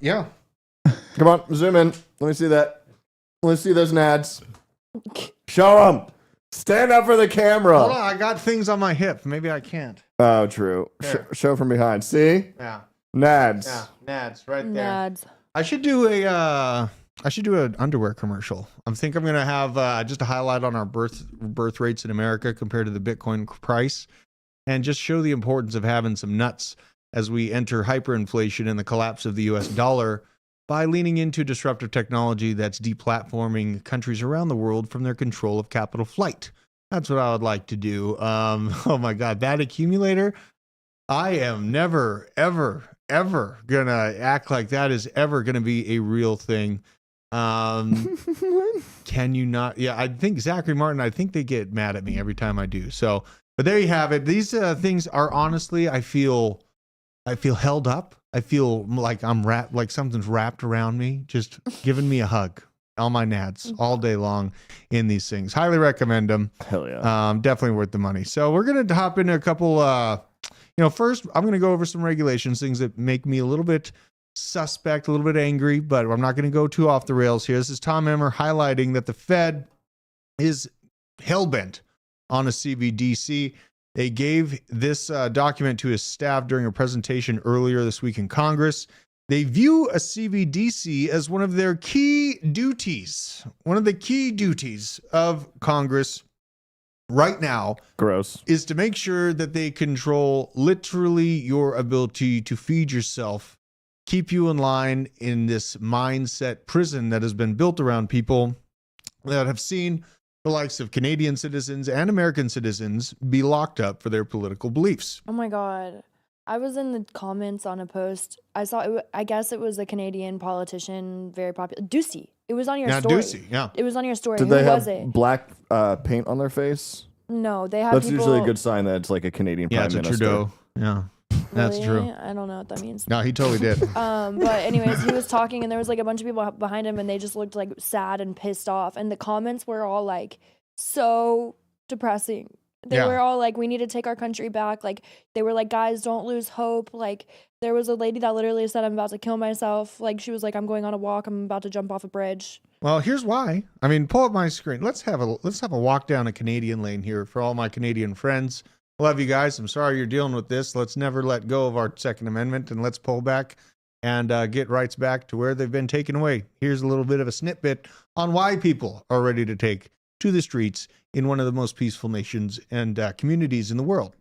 A: Yeah.
C: Come on, zoom in. Let me see that. Let's see those nads. Show them. Stand up for the camera.
A: Hold on, I got things on my hip. Maybe I can't.
C: Oh, true. Show from behind. See?
A: Yeah.
C: Nads.
A: Yeah. Nads right there.
D: Nads.
A: I should do an underwear commercial. I'm gonna have just a highlight on our birth rates in America compared to the Bitcoin price, and just show the importance of having some nuts as we enter hyperinflation and the collapse of the U.S. dollar by leaning into disruptive technology that's deplatforming countries around the world from their control of capital flight. That's what I would like to do. Oh my God, that accumulator! I am never, ever, ever gonna act like that is ever gonna be a real thing. Can you not? Yeah, I think Zachary Martin, I think they get mad at me every time I do. So, but there you have it. These things are honestly, I feel held up. I feel like I'm wrapped, like something's wrapped around me, just giving me a hug. All my nads all day long in these things. Highly recommend them.
C: Hell yeah.
A: Definitely worth the money. So we're going to hop into a couple, first I'm going to go over some regulations, things that make me a little bit suspect, a little bit angry, but I'm not going to go too off the rails here. This is Tom Emmer highlighting that the Fed is hell-bent on a CBDC. They gave this document to his staff during a presentation earlier this week in Congress. They view a CBDC as one of their key duties, one of the key duties of Congress right now.
C: Gross.
A: Is to make sure that they control literally your ability to feed yourself, keep you in line in this mindset prison that has been built around people that have seen the likes of Canadian citizens and American citizens be locked up for their political beliefs.
D: Oh my God. I was in the comments on a post. I saw it. I guess it was a Canadian politician, very popular. Ducey. It was on your story.
A: Ducey, yeah.
D: It was on your story.
C: Did
D: Who
C: they
D: was
C: have
D: it?
C: black paint on their face?
D: No, they had
C: That's
D: people.
C: usually a good sign that it's like a Canadian
A: Yeah,
C: prime
A: it's a
C: minister.
A: Trudeau. Yeah, that's
D: Really?
A: true.
D: I don't know what that means.
A: No, he totally did.
D: But anyways, he was talking and there was like a bunch of people behind him and they just looked like sad and pissed off. And the comments were all like so depressing. They were all like, we need to take our country back. Like, they were like, guys, don't lose hope. Like, there was a lady that literally said, I'm about to kill myself. Like, she was like, I'm going on a walk. I'm about to jump off a bridge.
A: Well, here's why. I mean, pull up my screen. Let's have a walk down a Canadian lane here for all my Canadian friends. Love you guys. I'm sorry you're dealing with this. Let's never let go of our Second Amendment, and let's pull back and get rights back to where they've been taken away. Here's a little bit of a snippet on why people are ready to take to the streets in one of the most peaceful nations and communities in the world.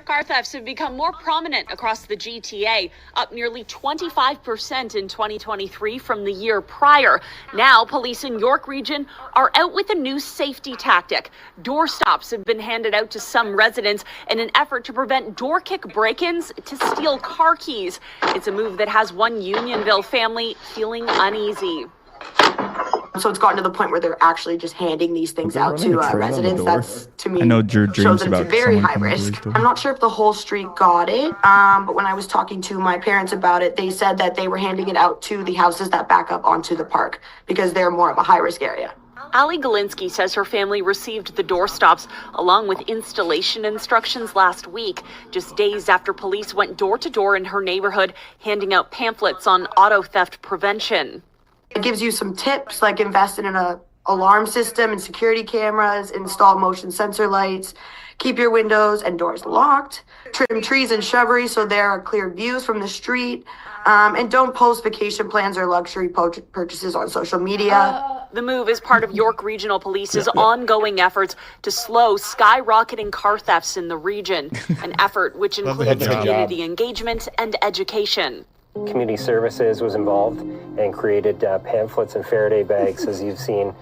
K: Car thefts have become more prominent across the GTA, up nearly 25% in 2023 from the year prior. Now, police in York Region are out with a new safety tactic. Door stops have been handed out to some residents in an effort to prevent door kick break-ins to steal car keys. It's a move that has one Unionville family feeling uneasy.
L: So it's gotten to the point where they're actually just handing these things out to residents. That's, to me,
H: I know Drew
L: shows
H: dreams
L: that
H: about
L: it's very
H: someone
L: high
H: coming to
L: risk.
H: his door.
L: I'm not sure if the whole street got it, but when I was talking to my parents about it, they said that they were handing it out to the houses that back up onto the park because they're more of a high-risk area.
K: Ali Galinsky says her family received the door stops along with installation instructions last week, just days after police went door to door in her neighborhood, handing out pamphlets on auto theft prevention.
L: It gives you some tips, like invest in an alarm system and security cameras, install motion sensor lights, keep your windows and doors locked, trim trees and shrubbery so there are clear views from the street, and don't post vacation plans or luxury purchases on social media.
K: The move is part of York Regional Police's ongoing efforts to slow skyrocketing car thefts in the region, an effort which includes community engagement and education.
M: Community Services was involved and created pamphlets and Faraday bags, as you've seen,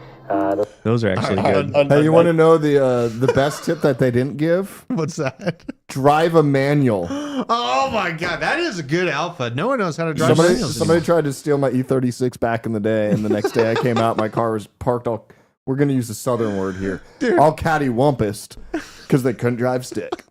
H: Those are actually good.
C: Hey, you want to know the best tip that they didn't give?
A: What's that?
C: Drive a manual.
A: Oh my god, that is a good alpha. No one knows how to drive manuals.
C: Somebody tried to steal my E36 back in the day, and the next day I came out, my car was parked all. We're gonna use the southern word here.
A: Dude.
C: All cattywampused because they couldn't drive stick.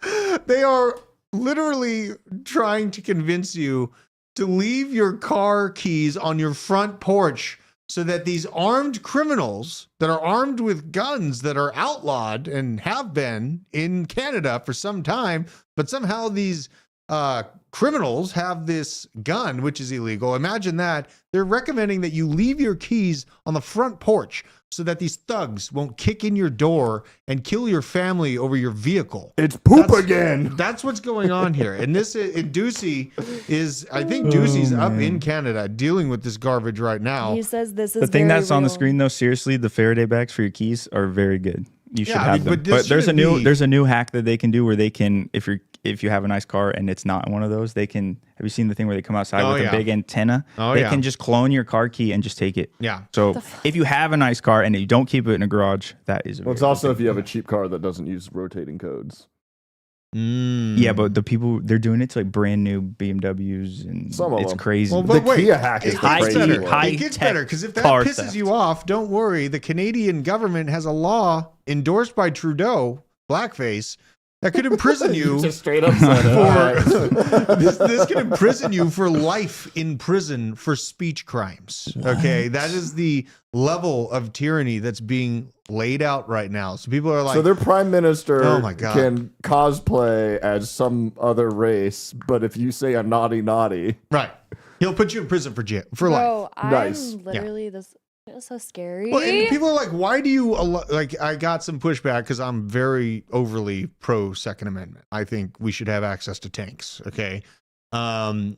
A: They are literally trying to convince you to leave your car keys on your front porch so that these armed criminals that are armed with guns that are outlawed and have been in Canada for some time, but somehow these criminals have this gun, which is illegal. Imagine that. They're recommending that you leave your keys on the front porch so that these thugs won't kick in your door and kill your family over your vehicle.
C: It's again.
A: That's what's going on here. And this Ducey is, I think Ducey's up in Canada dealing with this garbage right now.
D: He says this is
H: the thing that's on the
D: real.
H: screen though. Seriously, the Faraday bags for your keys are very good. You should have them.
A: But
H: there's a new hack that they can do where they can, if you have a nice car and it's not one of those, they can. Have you seen the thing where they come outside with a big antenna? They can just clone your car key and just take it.
A: Yeah.
H: So if you have a nice car and you don't keep it in a garage, that is.
C: Well, it's also if you have a cheap car that doesn't use rotating codes.
H: Yeah, but the people they're doing it to like brand new BMWs and it's crazy.
A: Well, but
C: the Kia hack is crazy.
A: It gets better because if that pisses you off, don't worry. The Canadian government has a law endorsed by Trudeau, blackface, that could imprison you.
C: Just straight up for
A: this could imprison you for life in prison for speech crimes. Okay, that is the level of tyranny that's being laid out right now. So people are like,
C: so their prime minister
A: oh my God.
C: can cosplay as some other race, but if you say a naughty,
A: right, he'll put you in prison for life.
C: Nice.
D: I'm literally this. It's so scary.
A: Well, and people are like, why do you like? I got some pushback because I'm very overly pro Second Amendment. I think we should have access to tanks. Okay, the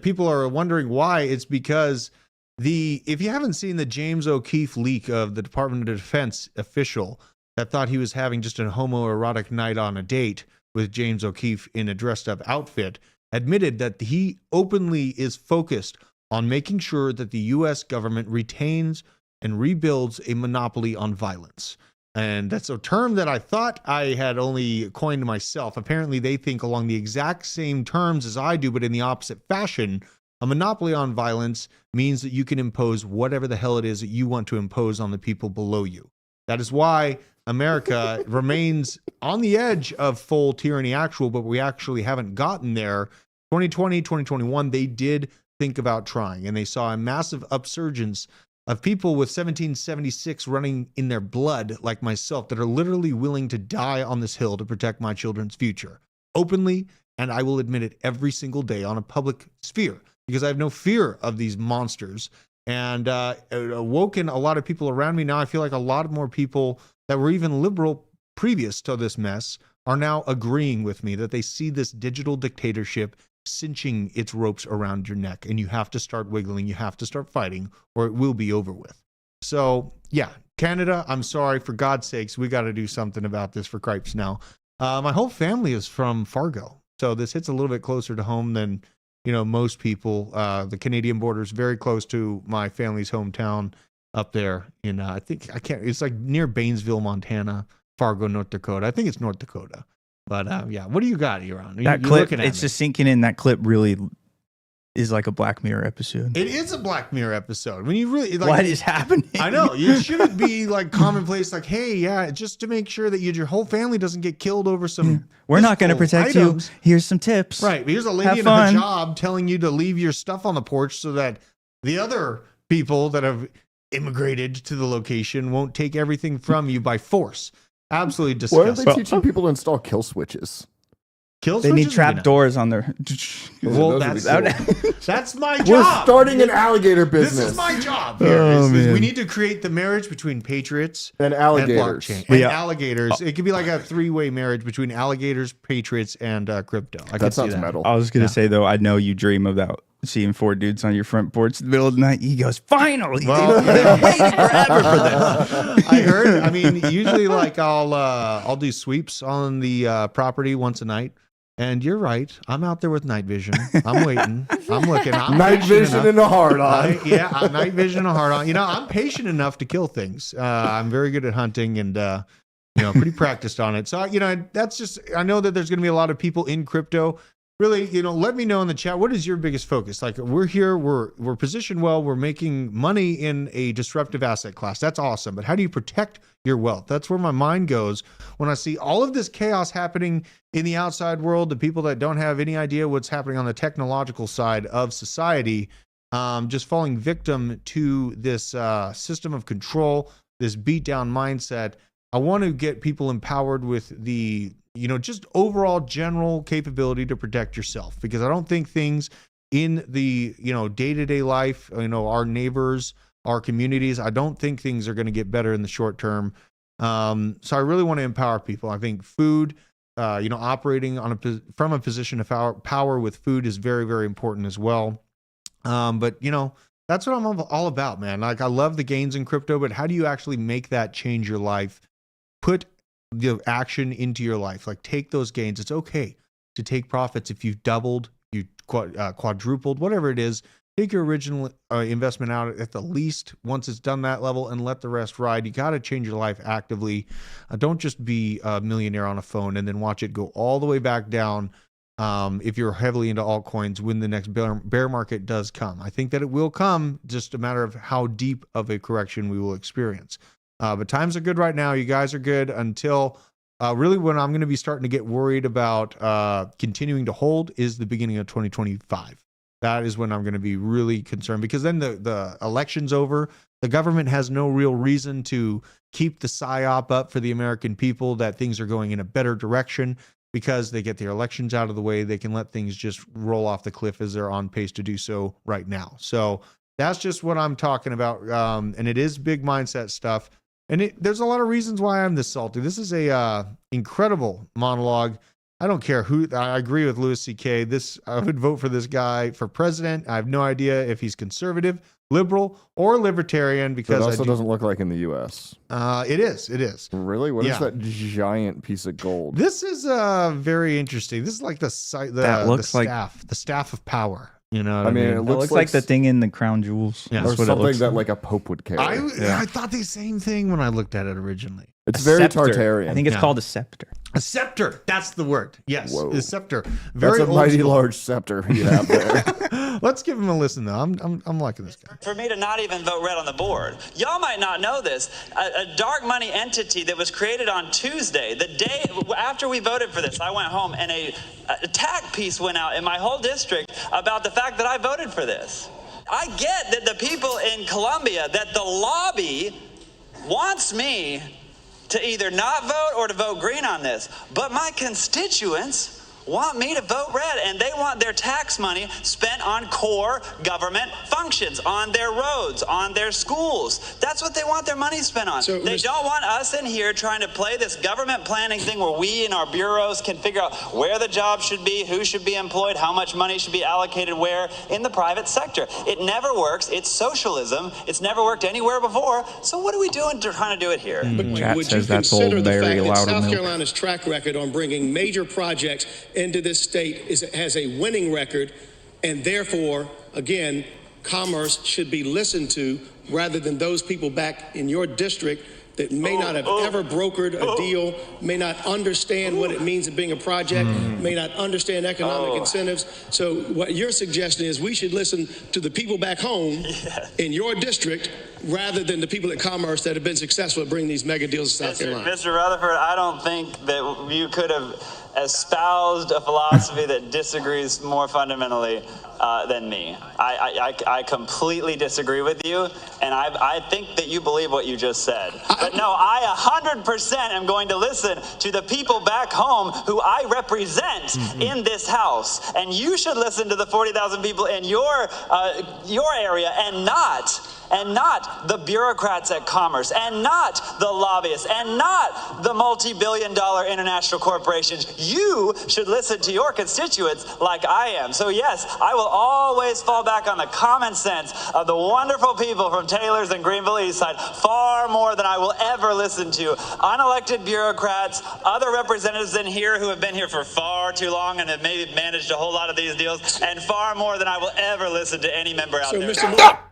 A: people are wondering why. It's because if you haven't seen the James O'Keefe leak of the Department of Defense official that thought he was having just a homoerotic night on a date with James O'Keefe in a dressed up outfit, admitted that he openly is focused on making sure that the U.S. government retains and rebuilds a monopoly on violence. And that's a term that I thought I had only coined myself. Apparently, they think along the exact same terms as I do, but in the opposite fashion. A monopoly on violence means that you can impose whatever the hell it is that you want to impose on the people below you. That is why America remains on the edge of full tyranny actual, but we actually haven't gotten there. 2020, 2021, they did think about trying, and they saw a massive upsurgence of people with 1776 running in their blood like myself that are literally willing to die on this hill to protect my children's future openly, and I will admit it every single day on a public sphere because I have no fear of these monsters, and awoken a lot of people around me. Now I feel like a lot more people that were even liberal previous to this mess are now agreeing with me that they see this digital dictatorship cinching its ropes around your neck, and you have to start wiggling, you have to start fighting, or it will be over with. So yeah, Canada, I'm sorry, for God's sakes, we got to do something about this for cripes now. My whole family is from Fargo, so this hits a little bit closer to home than most people. The Canadian border is very close to my family's hometown up there in it's like near Baynesville, Montana, Fargo, North Dakota. I think it's North Dakota. But yeah, what do you got, Iran?
H: That clip, it's just sinking in. That clip really is like a Black Mirror episode.
A: It is a Black Mirror episode. When you really
H: what is happening?
A: I know it shouldn't be like commonplace. Like, hey, yeah, just to make sure that your whole family doesn't get killed over some.
H: We're not going to protect items. You. Here's some tips.
A: Right. But here's a lady in a hijab telling you to leave your stuff on the porch so that the other people that have immigrated to the location won't take everything from you by force. Absolutely disgusting.
C: Why are they teaching people to install kill switches?
H: They need trap doors on their.
A: Well, that's my job.
C: We're starting an alligator business.
A: This is my job here. We need to create the marriage between patriots
C: and alligators.
A: And blockchain. And alligators. It could be like a three-way marriage between alligators, patriots, and crypto.
C: That sounds metal.
H: I was going to say, though, I know you dream about seeing 4 dudes on your front porch in the middle of the night. He goes, finally!
A: Well,
H: they've waited forever for this.
A: I heard. I mean, usually, like I'll do sweeps on the property once a night. And you're right. I'm out there with night vision. I'm waiting. I'm looking. I'm
C: night vision and a hard on.
A: Night vision and a hard on. I'm patient enough to kill things. I'm very good at hunting and, pretty practiced on it. So, that's just, I know that there's going to be a lot of people in crypto. Really, let me know in the chat, what is your biggest focus? Like, we're here, we're positioned well, we're making money in a disruptive asset class. That's awesome. But how do you protect your wealth? That's where my mind goes when I see all of this chaos happening in the outside world, the people that don't have any idea what's happening on the technological side of society, just falling victim to this system of control, this beat-down mindset. I want to get people empowered with the just overall general capability to protect yourself, because I don't think things in the, day-to-day life, our neighbors, our communities, I don't think things are going to get better in the short term. So I really want to empower people. I think food, operating from a position of power with food is very, very important as well. But that's what I'm all about, man. Like, I love the gains in crypto, but how do you actually make that change your life? Put the action into your life. Like, take those gains. It's okay to take profits if you've doubled, you quadrupled, whatever it is. Take your original investment out at the least once it's done that level and let the rest ride. You got to change your life actively. Don't just be a millionaire on a phone and then watch it go all the way back down. If you're heavily into altcoins, when the next bear market does come, I think that it will come, just a matter of how deep of a correction we will experience. But times are good right now. You guys are good until really when I'm going to be starting to get worried about continuing to hold is the beginning of 2025. That is when I'm going to be really concerned, because then the election's over. The government has no real reason to keep the psyop up for the American people that things are going in a better direction, because they get their elections out of the way. They can let things just roll off the cliff as they're on pace to do so right now. So that's just what I'm talking about. And it is big mindset stuff. And there's a lot of reasons why I'm this salty. This is a incredible monologue. I don't care who. I agree with Louis C.K. I would vote for this guy for president. I have no idea if he's conservative, liberal, or libertarian, because
C: it also doesn't look like in the U.S.
A: It is.
C: Really? What is that giant piece of gold?
A: This is very interesting. This is like the staff of power. You know what I mean?
H: It looks like the thing in the crown jewels.
C: Yeah, or something that like a pope would carry.
A: I thought the same thing when I looked at it originally.
C: It's very Tartarian.
H: I think it's called a scepter.
A: A scepter. That's the word. Yes.
C: Whoa.
A: A scepter.
C: That's a mighty large scepter you have there.
A: Let's give him a listen, though. I'm liking this guy.
M: For me to not even vote red on the board. Y'all might not know this. A dark money entity that was created on Tuesday, the day after we voted for this, I went home and a attack piece went out in my whole district about the fact that I voted for this. I get that the people in Colombia, that the lobby wants me to either not vote or to vote green on this. But my constituents want me to vote red, and they want their tax money spent on core government functions, on their roads, on their schools. That's what they want their money spent on. So they don't want us in here trying to play this government planning thing where we in our bureaus can figure out where the jobs should be, who should be employed, how much money should be allocated where in the private sector. It never works. It's socialism. It's never worked anywhere before. So what are we doing trying to do it here?
N: But would you consider the fact that South Carolina's track record on bringing major projects into this state has a winning record, and therefore, again, commerce should be listened to rather than those people back in your district that may not have ever brokered a deal, may not understand what it means of being a project, may not understand economic incentives. So what you're suggesting is we should listen to the people back home in your district rather than the people at commerce that have been successful at bringing these mega deals to South Carolina.
M: Mr. Rutherford, I don't think that you could have espoused a philosophy that disagrees more fundamentally than me. I completely disagree with you, and I think that you believe what you just said. But no, I 100% am going to listen to the people back home who I represent in this house, and you should listen to the 40,000 people in your area, and not not the bureaucrats at Commerce, and not the lobbyists, and not the multi-billion-dollar international corporations. You should listen to your constituents like I am. So yes, I will always fall back on the common sense of the wonderful people from Taylor's and Greenville East Side, far more than I will ever listen to unelected bureaucrats, other representatives in here who have been here for far too long and have maybe managed a whole lot of these deals, and far more than I will ever listen to any member out there.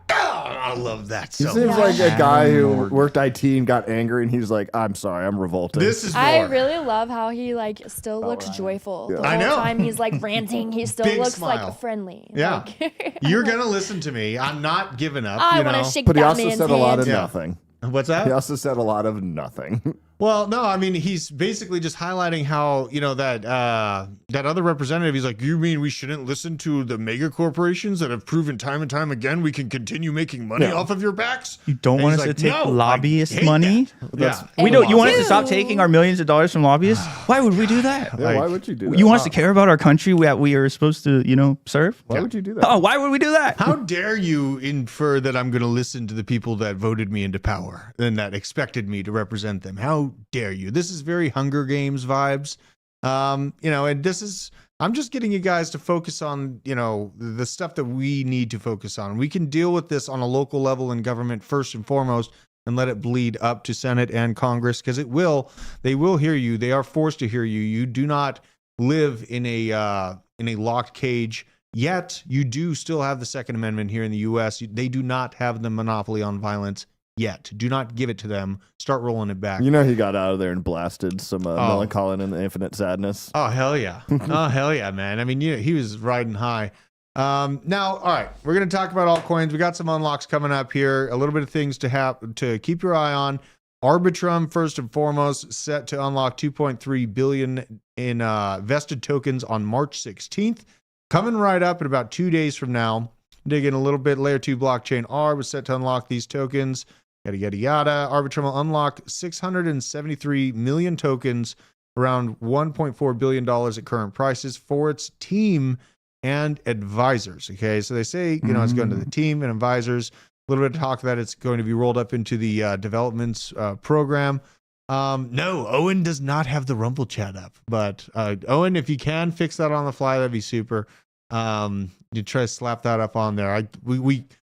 A: I love that.
C: He seems like a guy who worked IT and got angry, and he's like, "I'm sorry, I'm revolted."
D: I really love how he like still looks joyful the whole time he's like ranting. He still
A: Big
D: looks
A: smile.
D: like friendly.
A: Yeah,
D: Like,
A: you're gonna listen to me. I'm not giving up.
D: I
A: you
D: wanna
A: know?
D: shake
C: But he
D: that
C: also
D: man's
C: said a lot of
D: hand.
C: nothing.
A: What's that?
C: He also said a lot of nothing.
A: Well, no, I mean, he's basically just highlighting how, you know, that that other representative, he's like, you mean we shouldn't listen to the mega corporations that have proven time and time again we can continue making money off of your backs?
H: You don't
A: And
H: want
A: he's
H: us
A: like,
H: to take
A: "No, I
H: lobbyist
A: hate
H: money?
A: that." Yeah.
H: We don't. You want us to stop taking our millions of dollars from lobbyists? Why would we do that?
C: Yeah, why would you do that?
H: You want us to care about our country that we are supposed to, you know, serve?
C: Why would you do that?
H: Oh, why would we do that?
A: How dare you infer that I'm going to listen to the people that voted me into power and that expected me to represent them? How dare you? This is very Hunger Games vibes. You know, and this is, I'm just getting you guys to focus on, you know, the stuff that we need to focus on. We can deal with this on a local level in government first and foremost, and let it bleed up to Senate and Congress, because it will, they will hear you. They are forced to hear you. You do not live in a locked cage. Yet you do still have the Second Amendment here in the U.S. They do not have the monopoly on violence yet. Do not give it to them. Start rolling it back.
C: You know, he got out of there and blasted some Melancholy and the Infinite Sadness.
A: Oh, hell yeah. Oh, hell yeah, man. I mean, he was riding high. Now, all right, we're going to talk about altcoins. We got some unlocks coming up here. A little bit of things to keep your eye on. Arbitrum, first and foremost, set to unlock 2.3 billion in vested tokens on March 16th. Coming right up in about 2 days from now. Dig in a little bit. Layer 2 blockchain R was set to unlock these tokens. Yada, yada, yada. Arbitrum will unlock 673 million tokens, around $1.4 billion at current prices for its team and advisors. Okay, so they say, you know, it's going to the team and advisors. A little bit of talk that it's going to be rolled up into the developments program. No, Owen does not have the Rumble chat up, but Owen, if you can fix that on the fly, that'd be super. You try to slap that up on there.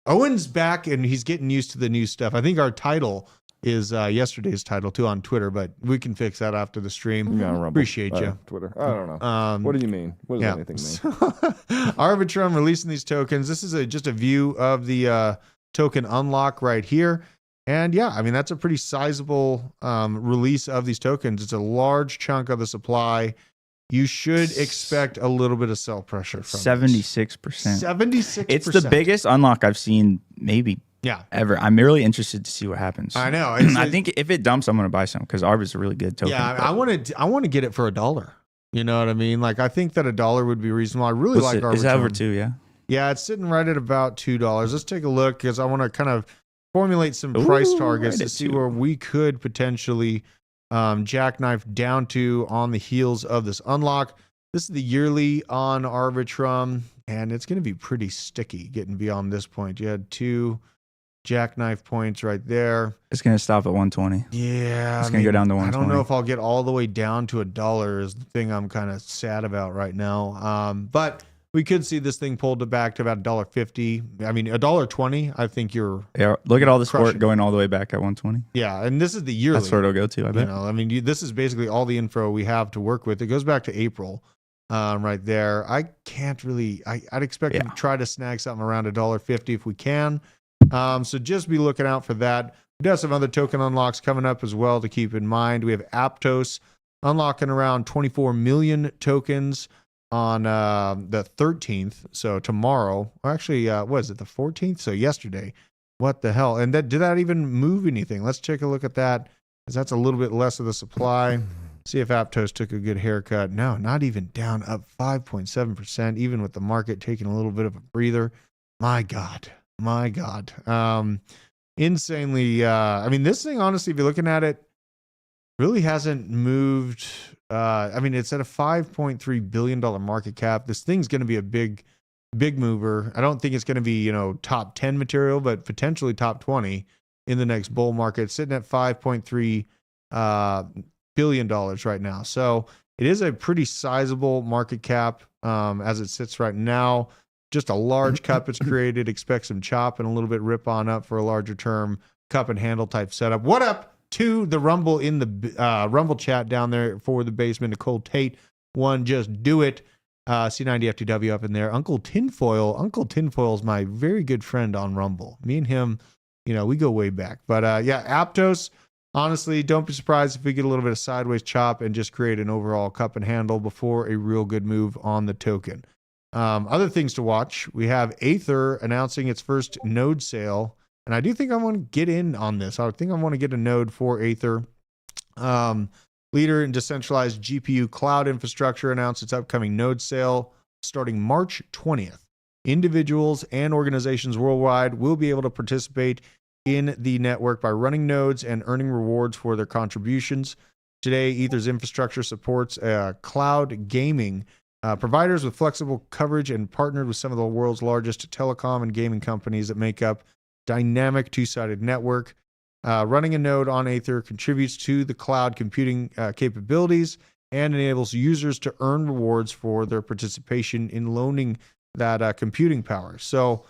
A: Owen's back and he's getting used to the new stuff. I think our title is yesterday's title too on Twitter, but we can fix that after the stream.
C: Yeah, Rumble.
A: Appreciate you.
C: Twitter. I don't know. What do you mean? What does anything mean?
A: Arbitrum releasing these tokens. This is just a view of the token unlock right here. And yeah, I mean, that's a pretty sizable release of these tokens. It's a large chunk of the supply. You should expect a little bit of sell pressure from
H: 76%.
A: 76%.
H: It's the biggest unlock I've seen maybe ever. I'm really interested to see what happens.
A: I know.
H: I think if it dumps, I'm going to buy some because Arb is a really good token.
A: Yeah, I want to get it for $1. You know what I mean? Like, I think that $1 would be reasonable. I really like Arbitrum.
H: Is that over 2? Yeah.
A: Yeah, it's sitting right at about $2. Let's take a look because I want to kind of formulate some price targets to see where we could potentially jackknife down to on the heels of this unlock. This is the yearly on Arbitrum, and it's going to be pretty sticky getting beyond this point. You had 2 jackknife points right there.
H: It's going to stop at 120.
A: Yeah.
H: It's going to go down to 120.
A: I don't know if I'll get all the way down to $1 is the thing I'm kind of sad about right now. But we could see this thing pulled back to about $1.50. I mean, $1.20. I think you're.
H: Yeah. Look at all the support going all the way back at 120.
A: Yeah, and this is the yearly.
H: That's where it'll go to. I bet.
A: You know, I mean, this is basically all the info we have to work with. It goes back to April, right there. I can't really. I'd expect to try to snag something around $1.50 if we can. So just be looking out for that. We do have some other token unlocks coming up as well to keep in mind. We have Aptos unlocking around 24 million tokens on the 13th, so tomorrow. Or actually, what is it, the 14th? So yesterday. What the hell? And did that even move anything? Let's take a look at that, because that's a little bit less of the supply. See if Aptos took a good haircut. No, not even down, up 5.7%, even with the market taking a little bit of a breather. My God. Insanely, I mean, this thing, honestly, if you're looking at it, really hasn't moved. I mean, it's at a $5.3 billion market cap. This thing's going to be a big mover. I don't think it's going to be, top 10 material, but potentially top 20. in the next bull market, sitting at $5.3 billion right now. So it is a pretty sizable market cap as it sits right now. Just a large cup it's created. Expect some chop and a little bit rip on up for a larger term cup and handle type setup. What up to the Rumble in the Rumble chat down there for the basement? Nicole Tate, one, just do it. C90 FTW up in there. Uncle Tinfoil is my very good friend on Rumble. Me and him, we go way back. But yeah, Aptos, honestly, don't be surprised if we get a little bit of sideways chop and just create an overall cup and handle before a real good move on the token. Other things to watch, we have Aether announcing its first node sale, and I do think I want to get in on this. I think I want to get a node for Aether. Leader in decentralized GPU cloud infrastructure announced its upcoming node sale starting March 20th. Individuals and organizations worldwide will be able to participate in the network by running nodes and earning rewards for their contributions. Today, Ether's infrastructure supports cloud gaming providers with flexible coverage and partnered with some of the world's largest telecom and gaming companies that make up dynamic two-sided network. Running a node on Aether contributes to the cloud computing capabilities and enables users to earn rewards for their participation in loaning that computing power. So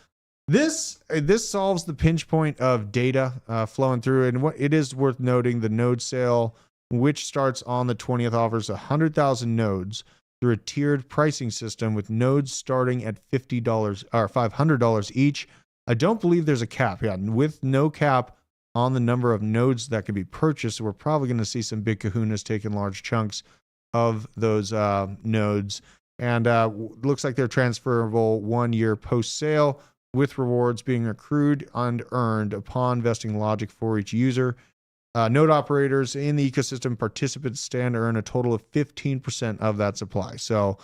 A: this solves the pinch point of data flowing through. And what it is worth noting, the node sale, which starts on the 20th, offers 100,000 nodes through a tiered pricing system with nodes starting at $50 or $500 each. I don't believe there's a cap. Yeah, with no cap on the number of nodes that can be purchased, we're probably going to see some big kahunas taking large chunks of those nodes. And looks like they're transferable 1 year post-sale, with rewards being accrued and earned upon vesting logic for each user. Node operators in the ecosystem participants stand to earn a total of 15% of that supply. So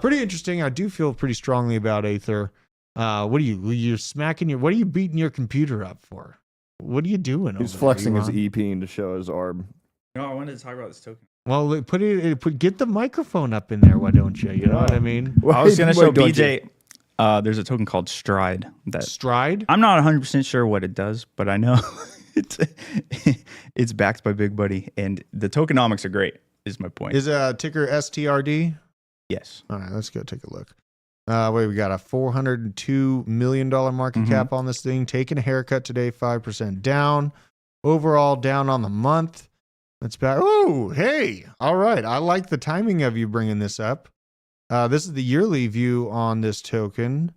A: pretty interesting. I do feel pretty strongly about Aether. What are you're smacking what are you beating your computer up for? What are you doing?
C: He's flexing his EP to show his arm.
H: No, I wanted to talk about this token.
A: Well, get the microphone up in there. Why don't you? You know what I mean?
H: I was going to show BJ. There's a token called Stride.
A: Stride?
H: I'm not 100% sure what it does, but I know it's backed by Big Buddy, and the tokenomics are great, is my point.
A: Is a ticker STRD?
H: Yes.
A: All right, let's go take a look. We got a $402 million market cap on this thing. Taking a haircut today, 5% down. Overall, down on the month. That's back. Oh, hey. All right. I like the timing of you bringing this up. This is the yearly view on this token.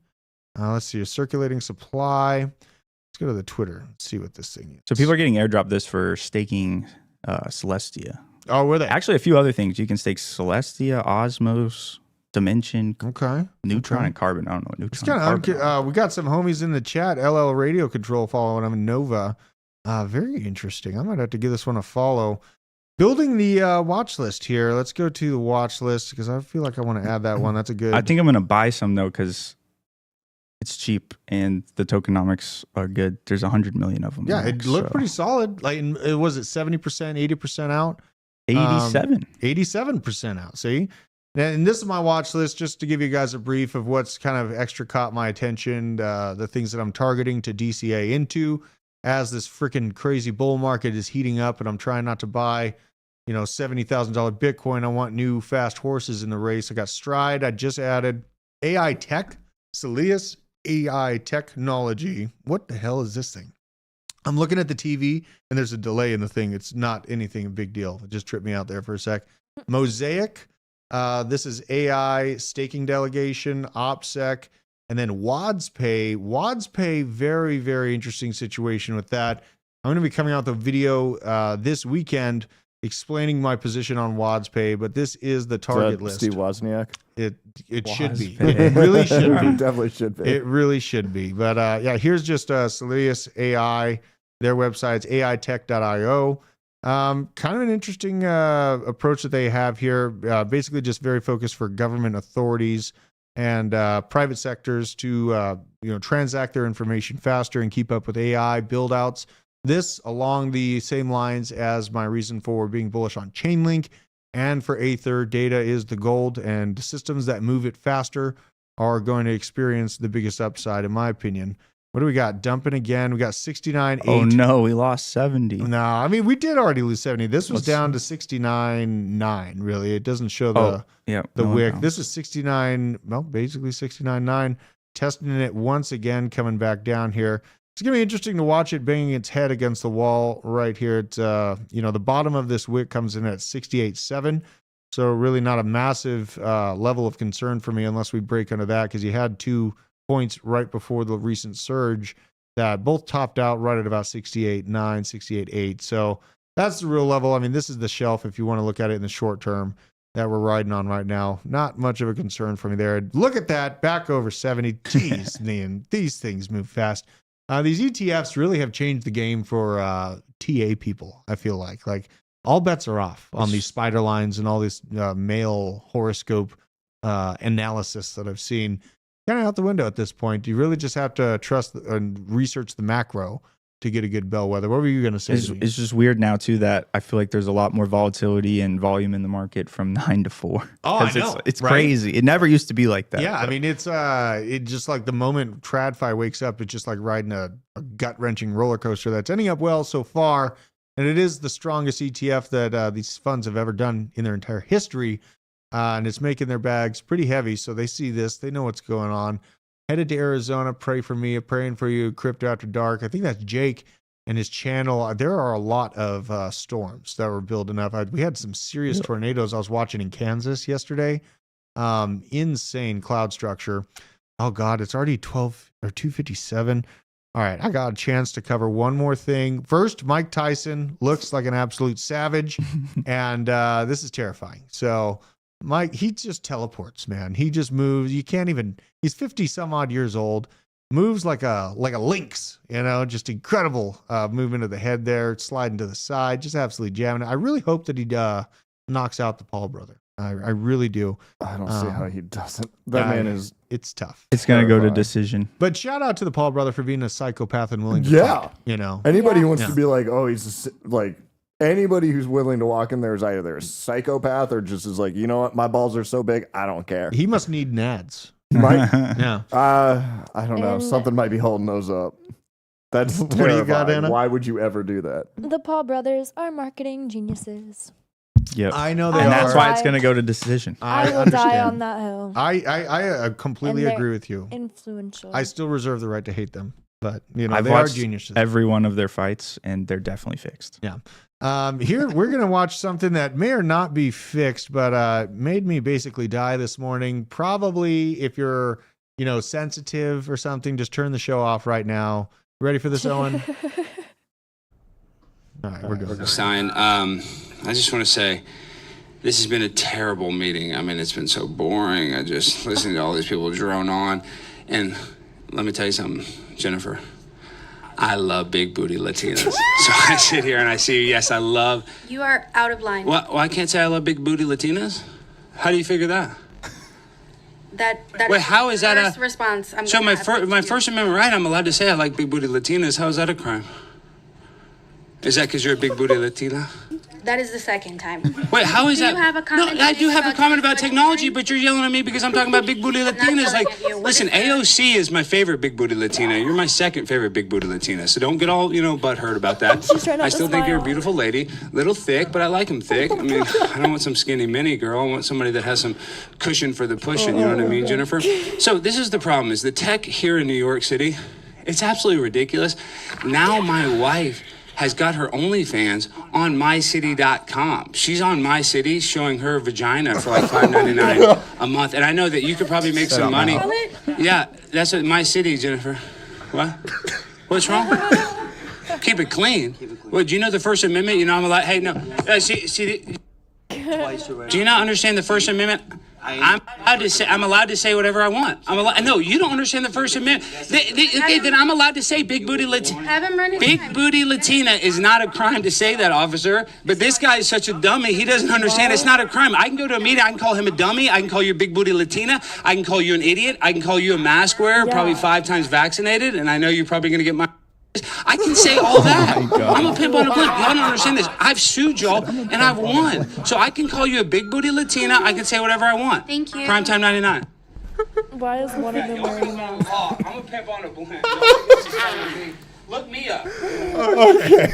A: Let's see. A circulating supply. Let's go to the Twitter and see what this thing is.
H: So people are getting airdropped this for staking Celestia.
A: Oh, were they?
H: Actually, a few other things. You can stake Celestia, Osmos, Dimension, Neutron, and Carbon. I don't know what Neutron and Carbon.
A: We got some homies in the chat. LL Radio Control following them. Nova. Very interesting. I might have to give this one a follow. Building the watch list here. Let's go to the watch list because I feel like I want to add that one. That's a good.
H: I think I'm going to buy some though because it's cheap and the tokenomics are good. There's 100 million of them.
A: Yeah, it looked pretty solid. Like, was it 70%, 80% out? 87% out. See? And this is my watch list, just to give you guys a brief of what's kind of extra caught my attention, the things that I'm targeting to DCA into as this freaking crazy bull market is heating up and I'm trying not to buy, $70,000 Bitcoin. I want new fast horses in the race. I got Stride. I just added AI Tech, Celius AI Technology. What the hell is this thing? I'm looking at the TV and there's a delay in the thing. It's not anything a big deal. It just tripped me out there for a sec. Mosaic. This is AI staking delegation, OPSEC, and then WadsPay. WadsPay, very, very interesting situation with that. I'm going to be coming out with a video this weekend explaining my position on WadsPay, but this is the target list.
C: Steve Wozniak?
A: It should be. It really should be.
C: It definitely should be.
A: It really should be. But yeah, here's just Celius AI. Their website's aitech.io. Kind of an interesting approach that they have here. Basically just very focused for government authorities and private sectors to transact their information faster and keep up with AI build outs. This along the same lines as my reason for being bullish on Chainlink and for Aether. Data is the gold, and systems that move it faster are going to experience the biggest upside, in my opinion. What do we got? Dumping again. We got 69.8.
H: Oh no, we lost 70.
A: No, I mean we did already lose 70. This was down to 69.9. Really, it doesn't show the wick. This is 69. Well, basically 69.9. Testing it once again, coming back down here. It's gonna be interesting to watch it banging its head against the wall right here. It's the bottom of this wick comes in at 68.7. So really not a massive level of concern for me unless we break under that, because you had 2 points right before the recent surge that both topped out right at about 68.9, 68.8. So that's the real level. I mean, this is the shelf if you want to look at it in the short term that we're riding on right now. Not much of a concern for me there. Look at that, back over 70. Jeez, man, these things move fast. These ETFs really have changed the game for TA people, I feel like. Like, all bets are off on these spider lines and all this male horoscope analysis that I've seen. Kind of out the window at this point. You really just have to trust and research the macro to get a good bellwether. What were you going to say?
H: It's just weird now too that I feel like there's a lot more volatility and volume in the market from 9 to 4.
A: Oh, I know.
H: It's
A: right?
H: crazy. It never used to be like that.
A: Yeah, I mean it's it just like the moment TradFi wakes up, it's just like riding a gut wrenching roller coaster that's ending up well so far, and it is the strongest ETF that these funds have ever done in their entire history. And it's making their bags pretty heavy. So they see this. They know what's going on. Headed to Arizona. Pray for me. Praying for you. Crypto After Dark. I think that's Jake and his channel. There are a lot of storms that were building up. We had some serious tornadoes I was watching in Kansas yesterday. Insane cloud structure. Oh, God. It's already 2:57. All right. I got a chance to cover one more thing. First, Mike Tyson looks like an absolute savage. And this is terrifying. So Mike, he just teleports, man. He just moves. You can't even, he's 50 some odd years old, moves like a lynx, just incredible movement of the head there, sliding to the side, just absolutely jamming. I really hope that he knocks out the Paul brother. I really do.
C: I don't see how he doesn't. That man is.
A: It's tough.
H: It's going to go to decision.
A: But shout out to the Paul brother for being a psychopath and willing to talk,
C: Anybody who wants to be like, oh, he's like, anybody who's willing to walk in there is either a psychopath or just is like, you know what, my balls are so big, I don't care.
A: He must need nads.
C: Yeah. I don't know. Something might be holding those up. That's
A: what do you got, Anna?
C: Why would you ever do that?
D: The Paul brothers are marketing geniuses.
H: Yep.
A: I know they are.
H: And that's why it's going to go to decision.
D: I will die on that hill.
A: I completely agree with you.
D: Influential.
A: I still reserve the right to hate them. But,
H: I've
A: they are
H: watched
A: geniuses.
H: every one of their fights, and they're definitely fixed.
A: Yeah. Here, we're going to watch something that may or not be fixed, but made me basically die this morning. Probably if you're, sensitive or something, just turn the show off right now. Ready for this, Owen? All right, we're good.
O: Stein, I just want to say, this has been a terrible meeting. I mean, it's been so boring. I just listening to all these people drone on. And let me tell you something, Jennifer. I love big booty Latinas. So I sit here and I see, yes, I love.
P: You are out of line.
O: Well, I can't say I love big booty Latinas? How do you figure that?
P: That
O: Wait, how is that
P: first response?
O: So my First Amendment right, I'm allowed to say I like big booty Latinas. How is that a crime? Is that because you're a big booty Latina?
P: That is the second time.
O: Wait, how is that?
P: Do you have a comment?
O: No, I do have a comment about technology, but you're yelling at me because I'm talking about big booty Latinas. Like, listen, AOC is my favorite big booty Latina. You're my second favorite big booty Latina. So don't get all, butthurt about that. I still think you're a beautiful lady. Little thick, but I like them thick. I mean, I don't want some skinny mini girl. I want somebody that has some cushion for the pushing. You know what I mean, Jennifer? So this is the problem: is the tech here in New York City? It's absolutely ridiculous. Now my wife has got her OnlyFans on mycity.com. She's on My City showing her vagina for like $5.99 a month. And I know that you could probably make some money. Yeah, that's at My City, Jennifer. What? What's wrong? Keep it clean. Well, do you know the First Amendment? I'm allowed, hey, no. Do you not understand the First Amendment? I'm allowed to say whatever I want. No, you don't understand the First Amendment. Okay, then I'm allowed to say big booty Latina.
P: Have him run his
O: Big
P: time.
O: booty Latina is not a crime to say that, officer. But this guy is such a dummy. He doesn't understand. It's not a crime. I can go to a meeting. I can call him a dummy. I can call you a big booty Latina. I can call you an idiot. I can call you a mask wearer, probably 5 times vaccinated. And I know you're probably going to get my... I can say all that. I'm a pimp on a blimp. Y'all don't understand this. I've sued y'all and I've won. So I can call you a big booty Latina. I can say whatever I want.
P: Thank you.
O: Primetime 99.
D: why is one of them wearing masks?
O: Oh, I'm a pimp on a blimp. Look me up.
A: Okay.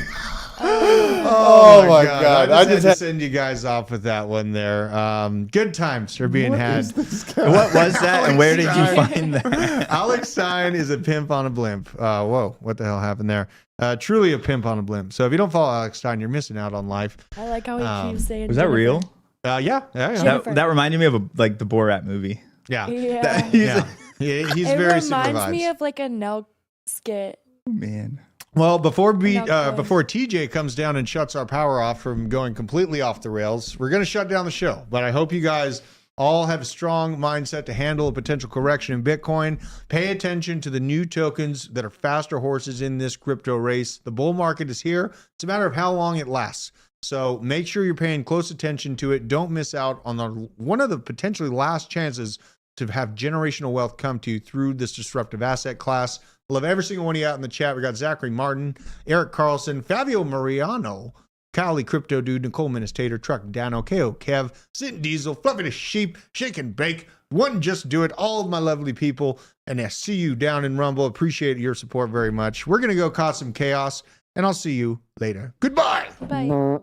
A: Oh my God. I just had to send you guys off with that one there. Good times are being had.
Q: What was that and where did you find that?
A: Alex Stein is a pimp on a blimp. Whoa, what the hell happened there? Truly a pimp on a blimp. So if you don't follow Alex Stein, you're missing out on life.
D: I like how he keeps saying
Q: Was that real?
A: Yeah.
Q: That reminded me of the Borat movie.
A: Yeah.
D: He's
A: very
D: It reminds me of like a Nelk skit.
Q: Oh, man.
A: Well, before TJ comes down and shuts our power off from going completely off the rails, we're going to shut down the show. But I hope you guys all have a strong mindset to handle a potential correction in Bitcoin. Pay attention to the new tokens that are faster horses in this crypto race. The bull market is here. It's a matter of how long it lasts. So make sure you're paying close attention to it. Don't miss out on one of the potentially last chances to have generational wealth come to you through this disruptive asset class. Love every single one of you out in the chat. We got Zachary Martin, Eric Carlson, Fabio Mariano, Kylie Crypto Dude, Nicole Ministator, Truck Dano, KO Kev, Sit Diesel, Fluffy the Sheep, Shake and Bake, One Just Do It, all of my lovely people. And I see you down in Rumble. Appreciate your support very much. We're going to go cause some chaos, and I'll see you later. Goodbye.
D: Bye.